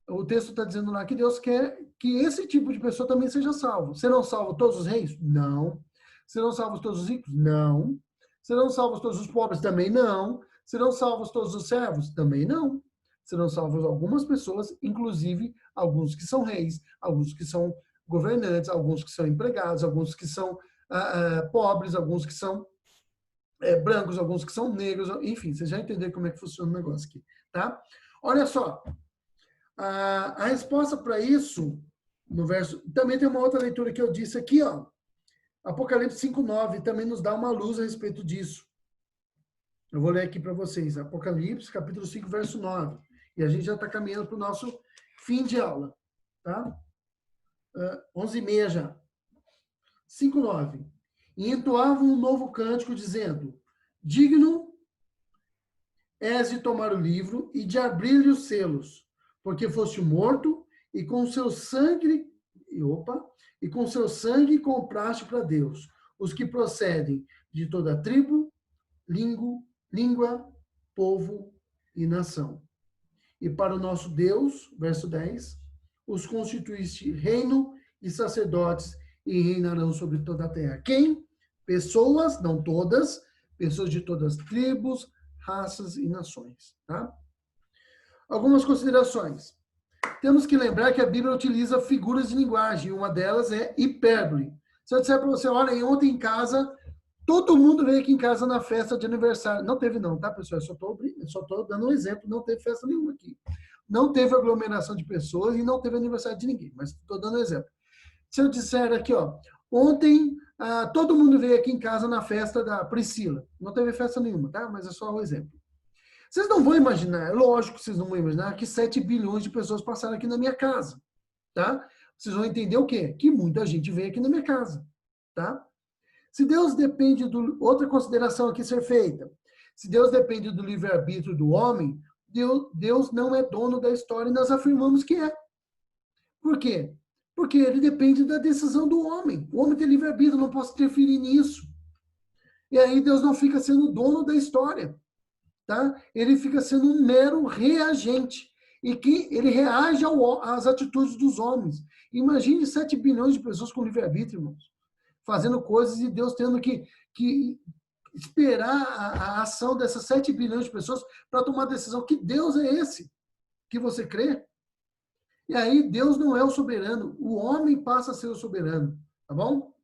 o texto está dizendo lá que Deus quer que esse tipo de pessoa também seja salvo. Serão salvos todos os reis? Não. Serão salvos todos os ricos? Não. Serão salvos todos os pobres? Também não. Serão salvos todos os servos? Também não. Serão salvos algumas pessoas, inclusive alguns que são reis, alguns que são governantes, alguns que são empregados, alguns que são pobres, alguns que são brancos, alguns que são negros, enfim, vocês já entenderam como é que funciona o negócio aqui, tá? Olha só, a resposta para isso, no verso, também tem uma outra leitura que eu disse aqui, ó, Apocalipse 5:9 também nos dá uma luz a respeito disso. Eu vou ler aqui para vocês, Apocalipse, capítulo 5, verso 9, e a gente já está caminhando para o nosso fim de aula, tá? 11h30 já. 5:9. E entoavam um novo cântico, dizendo: digno és de tomar o livro e de abrir-lhe os selos, porque foste morto e com seu sangue, compraste para Deus os que procedem de toda tribo, língua, povo e nação. E para o nosso Deus, verso 10, os constituíste reino e sacerdotes e reinarão sobre toda a terra. Quem? Pessoas, não todas, pessoas de todas as tribos, raças e nações. Tá? Algumas considerações. Temos que lembrar que a Bíblia utiliza figuras de linguagem, uma delas é hipérbole. Se eu disser para você, olha, ontem em casa Todo mundo veio aqui em casa na festa de aniversário. Não teve não, tá, pessoal? Eu só tô dando um exemplo. Não teve festa nenhuma aqui. Não teve aglomeração de pessoas e não teve aniversário de ninguém. Mas estou dando um exemplo. Se eu disser aqui, ó, ontem todo mundo veio aqui em casa na festa da Priscila. Não teve festa nenhuma, tá? Mas é só um exemplo. Vocês não vão imaginar, é lógico que vocês não vão imaginar que 7 bilhões de pessoas passaram aqui na minha casa, tá? Vocês vão entender o quê? Que muita gente veio aqui na minha casa, tá? Se Deus depende do... Outra consideração aqui ser feita. Se Deus depende do livre-arbítrio do homem, Deus não é dono da história e nós afirmamos que é. Por quê? Porque ele depende da decisão do homem. O homem tem livre-arbítrio, não posso interferir nisso. E aí Deus não fica sendo dono da história. Tá? Ele fica sendo um mero reagente. E que ele reage às atitudes dos homens. Imagine 7 bilhões de pessoas com livre-arbítrio, irmãos, fazendo coisas e Deus tendo que esperar a ação dessas 7 bilhões de pessoas para tomar a decisão. Que Deus é esse que você crê? E aí Deus não é o soberano, o homem passa a ser o soberano, tá bom?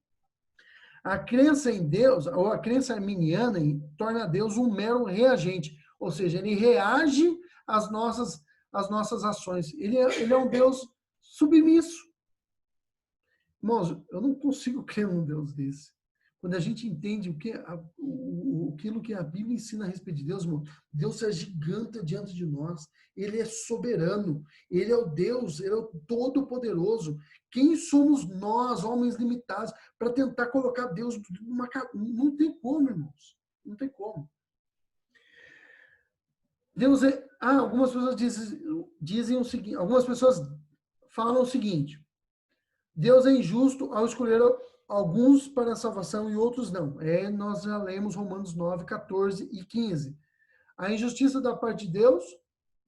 A crença em Deus, ou a crença arminiana, torna Deus um mero reagente, ou seja, ele reage às nossas ações. Ele é um Deus submisso. Irmãos, eu não consigo crer num Deus desse. Quando a gente entende aquilo que a Bíblia ensina a respeito de Deus, irmão, Deus é gigante diante de nós. Ele é soberano. Ele é o Deus, ele é o Todo-Poderoso. Quem somos nós, homens limitados, para tentar colocar Deus numa... Não tem como, irmãos. Não tem como. Deus é... algumas pessoas dizem o seguinte, algumas pessoas falam o seguinte: Deus é injusto ao escolher alguns para a salvação e outros não. Nós já lemos Romanos 9, 14 e 15. A injustiça da parte de Deus,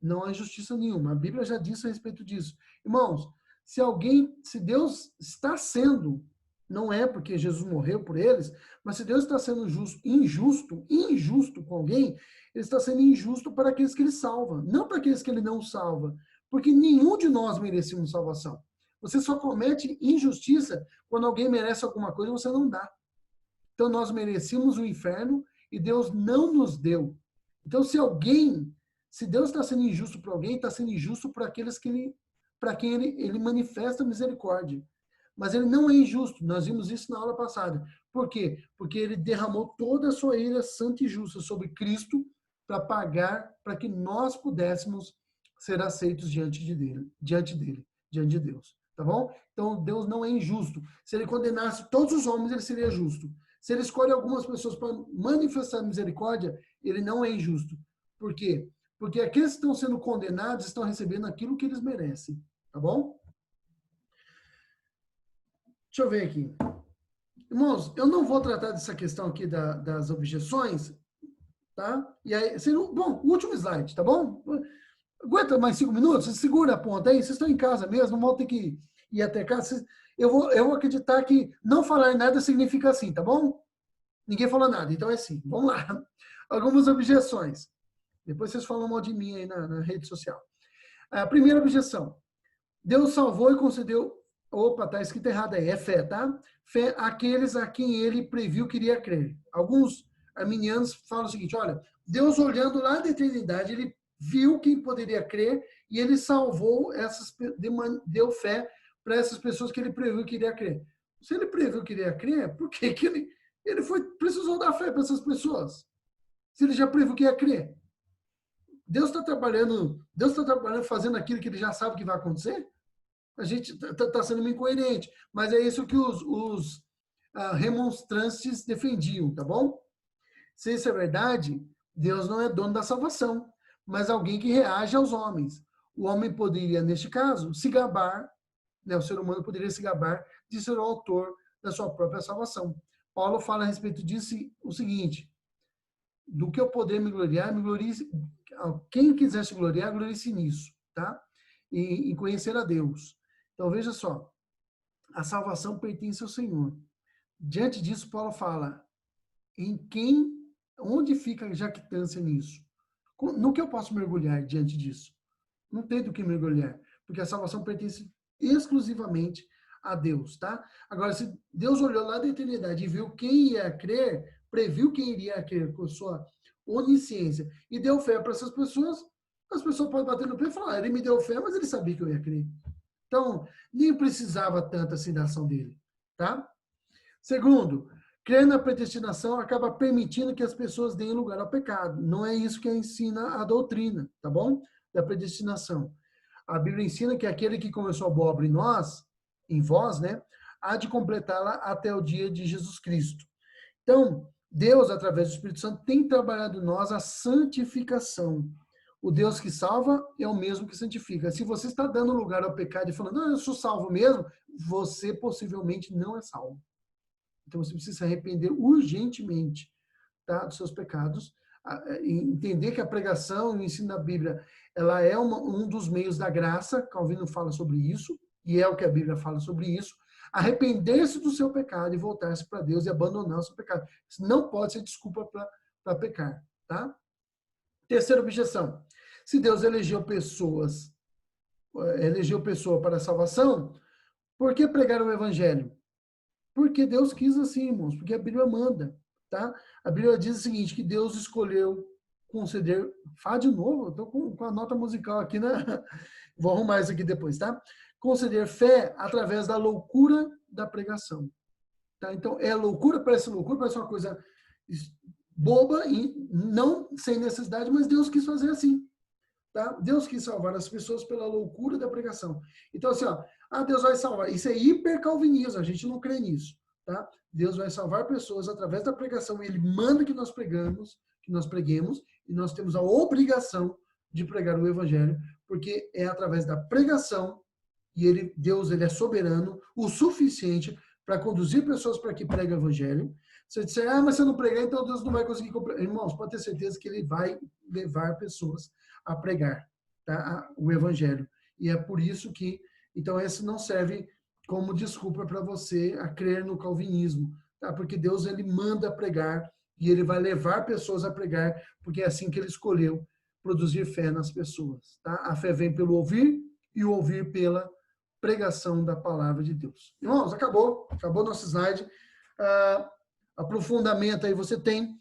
não há injustiça nenhuma. A Bíblia já disse a respeito disso. Irmãos, se Deus está sendo, não é porque Jesus morreu por eles, mas se Deus está sendo injusto com alguém, ele está sendo injusto para aqueles que ele salva, não para aqueles que ele não salva, porque nenhum de nós merecemos salvação. Você só comete injustiça quando alguém merece alguma coisa e você não dá. Então, nós merecíamos o inferno e Deus não nos deu. Então, se Deus está sendo injusto para alguém, está sendo injusto para aqueles para quem ele manifesta misericórdia. Mas ele não é injusto. Nós vimos isso na aula passada. Por quê? Porque ele derramou toda a sua ira santa e justa sobre Cristo para pagar, para que nós pudéssemos ser aceitos diante de Deus. Tá bom? Então, Deus não é injusto. Se ele condenasse todos os homens, ele seria justo. Se ele escolhe algumas pessoas para manifestar misericórdia, ele não é injusto. Por quê? Porque aqueles que estão sendo condenados estão recebendo aquilo que eles merecem. Tá bom? Deixa eu ver aqui. Irmãos, eu não vou tratar dessa questão aqui das objeções, tá? E aí, bom, último slide, tá bom? Aguenta mais 5 minutos? Você segura a ponta aí? Vocês estão em casa mesmo, não vão ter que ir até casa. Eu vou acreditar que não falar nada significa sim, tá bom? Ninguém falou nada, então é sim. Vamos lá. Algumas objeções. Depois vocês falam mal de mim aí na rede social. A primeira objeção. Deus salvou e concedeu... Opa, tá escrito errado aí. É fé, tá? Fé àqueles a quem ele previu que iria crer. Alguns arminianos falam o seguinte: olha, Deus olhando lá da eternidade, ele viu quem poderia crer e ele salvou deu fé para essas pessoas que ele previu que iria crer. Se ele previu que iria crer, por que ele precisou dar fé para essas pessoas? Se ele já previu que ia crer. Deus está trabalhando fazendo aquilo que ele já sabe que vai acontecer? A gente está sendo meio incoerente, mas é isso que os remonstrantes defendiam, tá bom? Se isso é verdade, Deus não é dono da salvação, mas alguém que reage aos homens. O homem poderia, neste caso, se gabar, né, o ser humano poderia se gabar de ser o autor da sua própria salvação. Paulo fala a respeito disso o seguinte: do que eu poder me gloriar, quem quiser se gloriar, glorie-se nisso, tá? E conhecer a Deus. Então, veja só, a salvação pertence ao Senhor. Diante disso, Paulo fala, onde fica a jactância nisso? No que eu posso mergulhar diante disso? Não tem do que mergulhar, porque a salvação pertence exclusivamente a Deus, tá? Agora, se Deus olhou lá da eternidade e viu quem ia crer, previu quem iria crer com sua onisciência e deu fé para essas pessoas, as pessoas podem bater no pé e falar, ele me deu fé, mas ele sabia que eu ia crer. Então, nem precisava tanto assim da ação dele, tá? Segundo, crer na predestinação acaba permitindo que as pessoas deem lugar ao pecado. Não é isso que ensina a doutrina, tá bom? Da predestinação. A Bíblia ensina que aquele que começou a boa obra em vós, né, há de completá-la até o dia de Jesus Cristo. Então, Deus, através do Espírito Santo, tem trabalhado em nós a santificação. O Deus que salva é o mesmo que santifica. Se você está dando lugar ao pecado e falando, não, eu sou salvo mesmo, você possivelmente não é salvo. Então, você precisa se arrepender urgentemente, tá, dos seus pecados, entender que a pregação e o ensino da Bíblia, ela é um dos meios da graça, Calvino fala sobre isso, e é o que a Bíblia fala sobre isso, arrepender-se do seu pecado e voltar-se para Deus e abandonar o seu pecado. Isso não pode ser desculpa para pecar, tá? Terceira objeção. Se Deus elegeu pessoa para a salvação, por que pregar o evangelho? Porque Deus quis assim, irmãos, porque a Bíblia manda, tá? A Bíblia diz o seguinte, que Deus escolheu conceder... Fá de novo, eu tô com a nota musical aqui, né? Vou arrumar isso aqui depois, tá? Conceder fé através da loucura da pregação. Tá? Então, loucura, parece uma coisa boba, e não sem necessidade, mas Deus quis fazer assim. Tá? Deus quis salvar as pessoas pela loucura da pregação. Então, assim, Deus vai salvar. Isso é hipercalvinismo, a gente não crê nisso. Tá? Deus vai salvar pessoas através da pregação. Ele manda que nós preguemos, e nós temos a obrigação de pregar o evangelho, porque é através da pregação, e Deus ele é soberano o suficiente para conduzir pessoas para que preguem o evangelho. Se você disser, mas se eu não pregar, então Deus não vai conseguir comprar. Irmãos, pode ter certeza que ele vai levar pessoas a pregar, tá? O evangelho. E é por isso que, então, esse não serve como desculpa para você a crer no calvinismo, tá? Porque Deus ele manda pregar e ele vai levar pessoas a pregar, porque é assim que ele escolheu produzir fé nas pessoas, tá? A fé vem pelo ouvir e o ouvir pela pregação da palavra de Deus. Irmãos, acabou nosso slide. Aprofundamento aí você tem,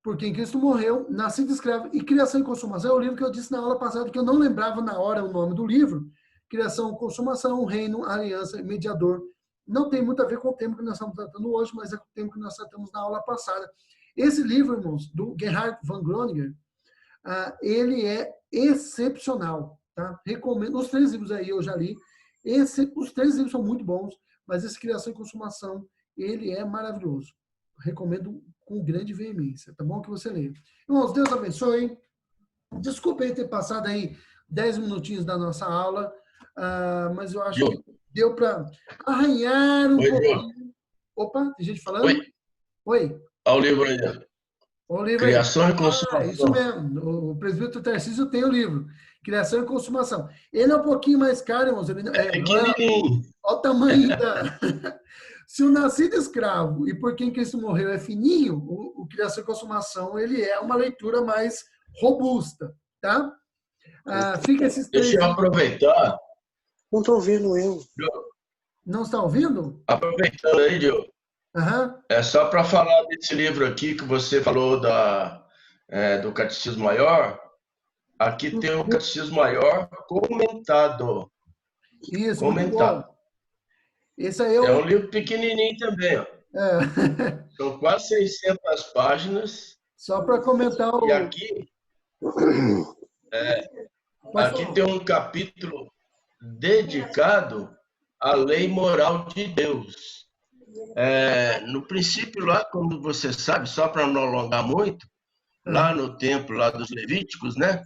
porque em Cristo morreu, nascido escravo e criação e consumação. É o livro que eu disse na aula passada, que eu não lembrava na hora o nome do livro. Criação, consumação, reino, aliança, mediador. Não tem muito a ver com o tema que nós estamos tratando hoje, mas é o tema que nós tratamos na aula passada. Esse livro, irmãos, do Gerhard von Groninger, ele é excepcional. Tá? Recomendo, os 3 livros aí eu já li. Os 3 livros são muito bons, mas esse Criação e Consumação, ele é maravilhoso. Recomendo com grande veemência. Tá bom que você leia. Irmãos, Deus abençoe. Desculpem ter passado aí 10 minutinhos da nossa aula, mas eu acho que deu para arranhar um pouquinho. Opa, tem gente falando? Oi. Olha o livro aí. O livro Criação e Consumação. Isso mesmo. O presbítero Tarcísio tem o livro. Criação e Consumação. Ele é um pouquinho mais caro, irmãos. Pequenininho. Olha o tamanho da... Se o nascido escravo e por quem Cristo morreu é fininho, o Criação e Consumação, ele é uma leitura mais robusta, tá? Fica esses 3... Deixa eu aproveitar. Não estou ouvindo eu. Não está ouvindo? Aproveitando aí, Diogo. Uhum. É só para falar desse livro aqui que você falou do Catecismo Maior. Aqui tem o Catecismo Maior comentado. Isso, comentado. Esse aí é um livro pequenininho também. Ó. São quase 600 páginas. Só para comentar o... E aqui tem um capítulo dedicado à lei moral de Deus. No princípio, lá, como você sabe, só para não alongar muito, lá no templo lá dos Levíticos, né,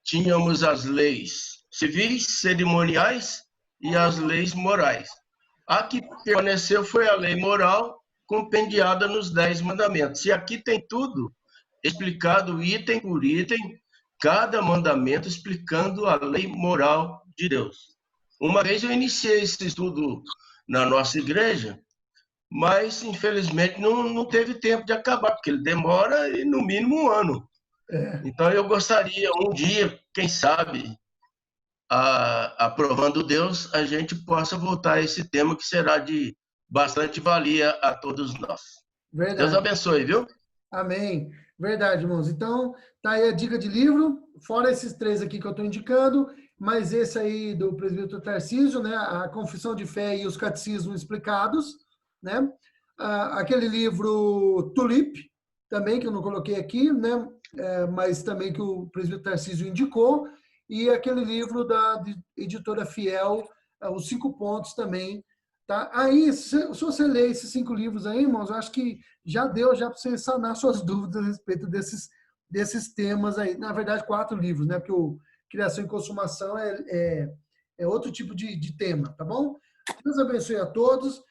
tínhamos as leis civis, cerimoniais e as leis morais. A que permaneceu foi a lei moral, compendiada nos 10 mandamentos. E aqui tem tudo explicado, item por item, cada mandamento explicando a lei moral de Deus. Uma vez eu iniciei esse estudo na nossa igreja, mas, infelizmente, não teve tempo de acabar, porque ele demora, no mínimo, 1 ano. Então, eu gostaria, um dia, quem sabe, aprovando Deus, a gente possa voltar a esse tema que será de bastante valia a todos nós. Verdade. Deus abençoe, viu? Amém. Verdade, irmãos. Então, tá aí a dica de livro, fora esses 3 aqui que eu estou indicando, mas esse aí do presbítero Tarcísio, né? A Confissão de Fé e os Catecismos Explicados, né? Aquele livro Tulip, também, que eu não coloquei aqui, né? Mas também que o presbítero Tarcísio indicou, e aquele livro da editora Fiel, os 5 pontos também. Tá? Aí, se você ler esses 5 livros aí, irmãos, eu acho que já deu já para você sanar suas dúvidas a respeito desses temas aí. Na verdade, 4 livros, né? Porque o Criação e Consumação é outro tipo de tema, tá bom? Deus abençoe a todos.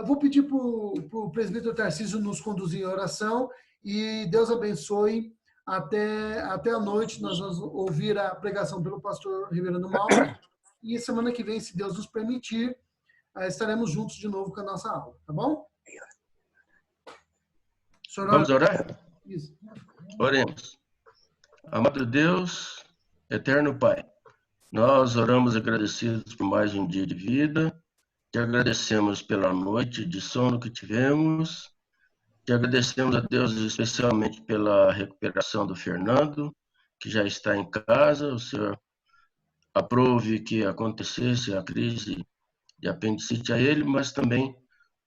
Vou pedir para o presbítero Tarcísio nos conduzir em oração e Deus abençoe até a noite. Nós vamos ouvir a pregação pelo pastor Ribeirão Mauro e semana que vem, se Deus nos permitir, estaremos juntos de novo com a nossa aula, tá bom? Vamos orar? Isso. Oremos. Amado Deus, eterno Pai, nós oramos agradecidos por mais um dia de vida, te agradecemos pela noite de sono que tivemos, te agradecemos a Deus especialmente pela recuperação do Fernando, que já está em casa. O Senhor aprove que acontecesse a crise de apendicite a ele, mas também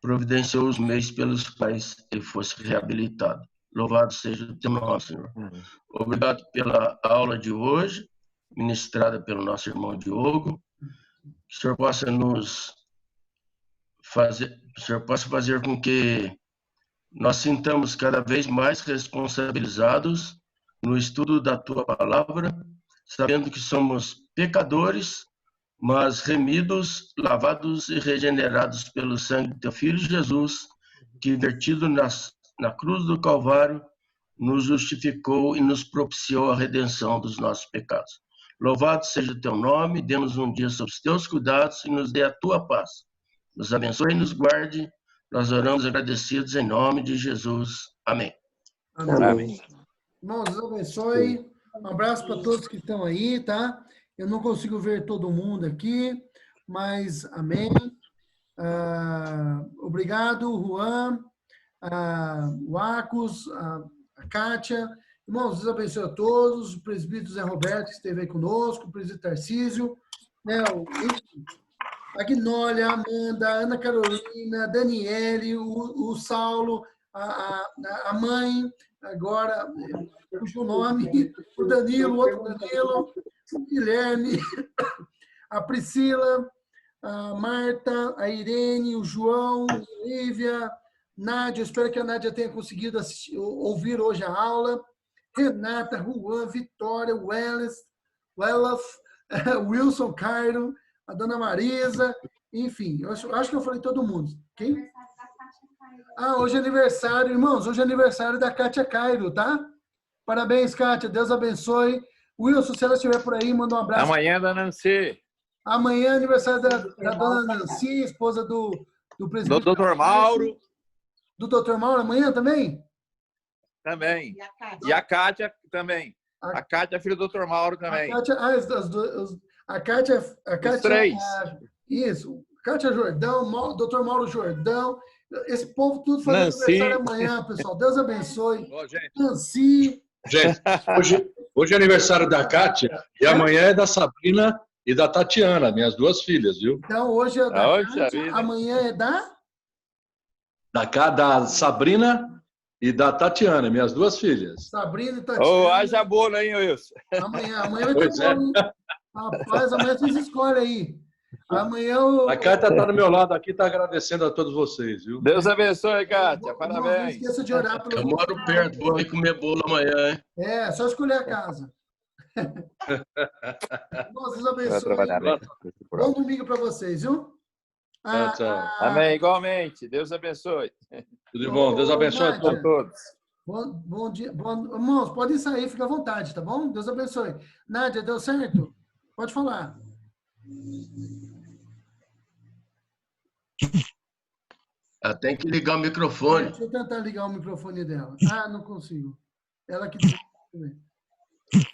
providenciou os meios pelos quais ele fosse reabilitado. Louvado seja o teu nome, Senhor. Obrigado pela aula de hoje, ministrada pelo nosso irmão Diogo. Que o Senhor possa fazer com que nós sintamos cada vez mais responsabilizados no estudo da tua palavra, sabendo que somos pecadores, mas remidos, lavados e regenerados pelo sangue do teu Filho Jesus, que vertido na cruz do Calvário, nos justificou e nos propiciou a redenção dos nossos pecados. Louvado seja o teu nome, dê-nos um dia sob os teus cuidados e nos dê a tua paz. Nos abençoe e nos guarde. Nós oramos agradecidos em nome de Jesus. Amém. Amém. Irmãos, Deus abençoe. Um abraço para todos que estão aí, tá? Eu não consigo ver todo mundo aqui, mas amém. Obrigado, Juan, o Acos, a Kátia. Irmãos, Deus abençoe a todos. O presbítero Zé Roberto, que esteve aí conosco, o presbítero Tarcísio, né, a Gnólia, a Amanda, a Ana Carolina, a Daniele, o Saulo, a mãe, agora, puxa o nome, o Danilo, o outro Danilo, o Guilherme, a Priscila, a Marta, a Irene, o João, a Lívia, Nádia, eu espero que a Nádia tenha conseguido ouvir hoje a aula, Renata, Juan, Vitória, Wellaf, Wilson, Cairo, a dona Marisa, enfim, eu acho que eu falei todo mundo. Quem? Hoje é aniversário, irmãos, hoje é aniversário da Kátia Cairo, tá? Parabéns, Kátia, Deus abençoe. Wilson, se ela estiver por aí, manda um abraço. Amanhã da Nancy. Amanhã é aniversário da dona Nancy, esposa do presidente. Do Dr. Mauro. Do Dr. Mauro, amanhã também? Também. E a Kátia também. A Kátia é filha do Dr. Mauro também. A Kátia, os 3. Isso. Kátia Jordão, Dr. Mauro Jordão. Esse povo tudo fazendo aniversário amanhã, pessoal. Deus abençoe. Nancy. Gente, hoje é aniversário da Kátia e amanhã é da Sabrina e da Tatiana, minhas 2 filhas, viu? Então, hoje é da Kátia, amanhã é da Sabrina e da Tatiana, minhas 2 filhas. Sabrina e Tatiana. Haja bolo, hein, Wilson? Amanhã vai ter bolo, hein? Rapaz, amanhã vocês escolhem aí. Amanhã A Kátia está do meu lado aqui, está agradecendo a todos vocês, viu? Deus abençoe, Kátia. Parabéns. Não esqueça de orar pelo... Eu moro perto, vou ir comer bolo amanhã, hein? É, só escolher a casa. Deus abençoe. Bom domingo para vocês, viu? Tchau. Amém, igualmente. Deus abençoe. Tudo de bom. Deus abençoe a todos. Bom dia. Irmãos, podem sair, fica à vontade, tá bom? Deus abençoe. Nádia, deu certo? Pode falar. Ela tem que ligar o microfone. Deixa eu tentar ligar o microfone dela. Não consigo. Ela que...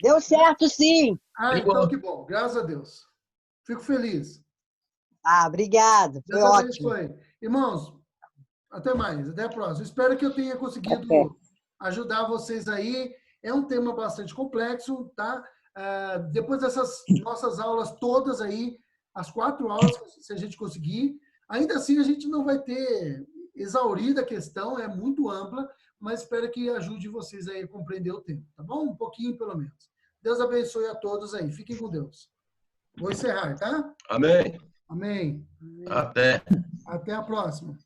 Deu certo, sim. Então que bom. Graças a Deus. Fico feliz. Obrigado. Foi ótimo. Irmãos, até mais. Até a próxima. Espero que eu tenha conseguido ajudar vocês aí. É um tema bastante complexo, tá? Depois dessas nossas aulas todas aí, as 4 aulas, se a gente conseguir, ainda assim a gente não vai ter exaurido a questão, é muito ampla, mas espero que ajude vocês aí a compreender o tema, tá bom? Um pouquinho, pelo menos. Deus abençoe a todos aí. Fiquem com Deus. Vou encerrar, tá? Amém. Amém. Até. Até a próxima.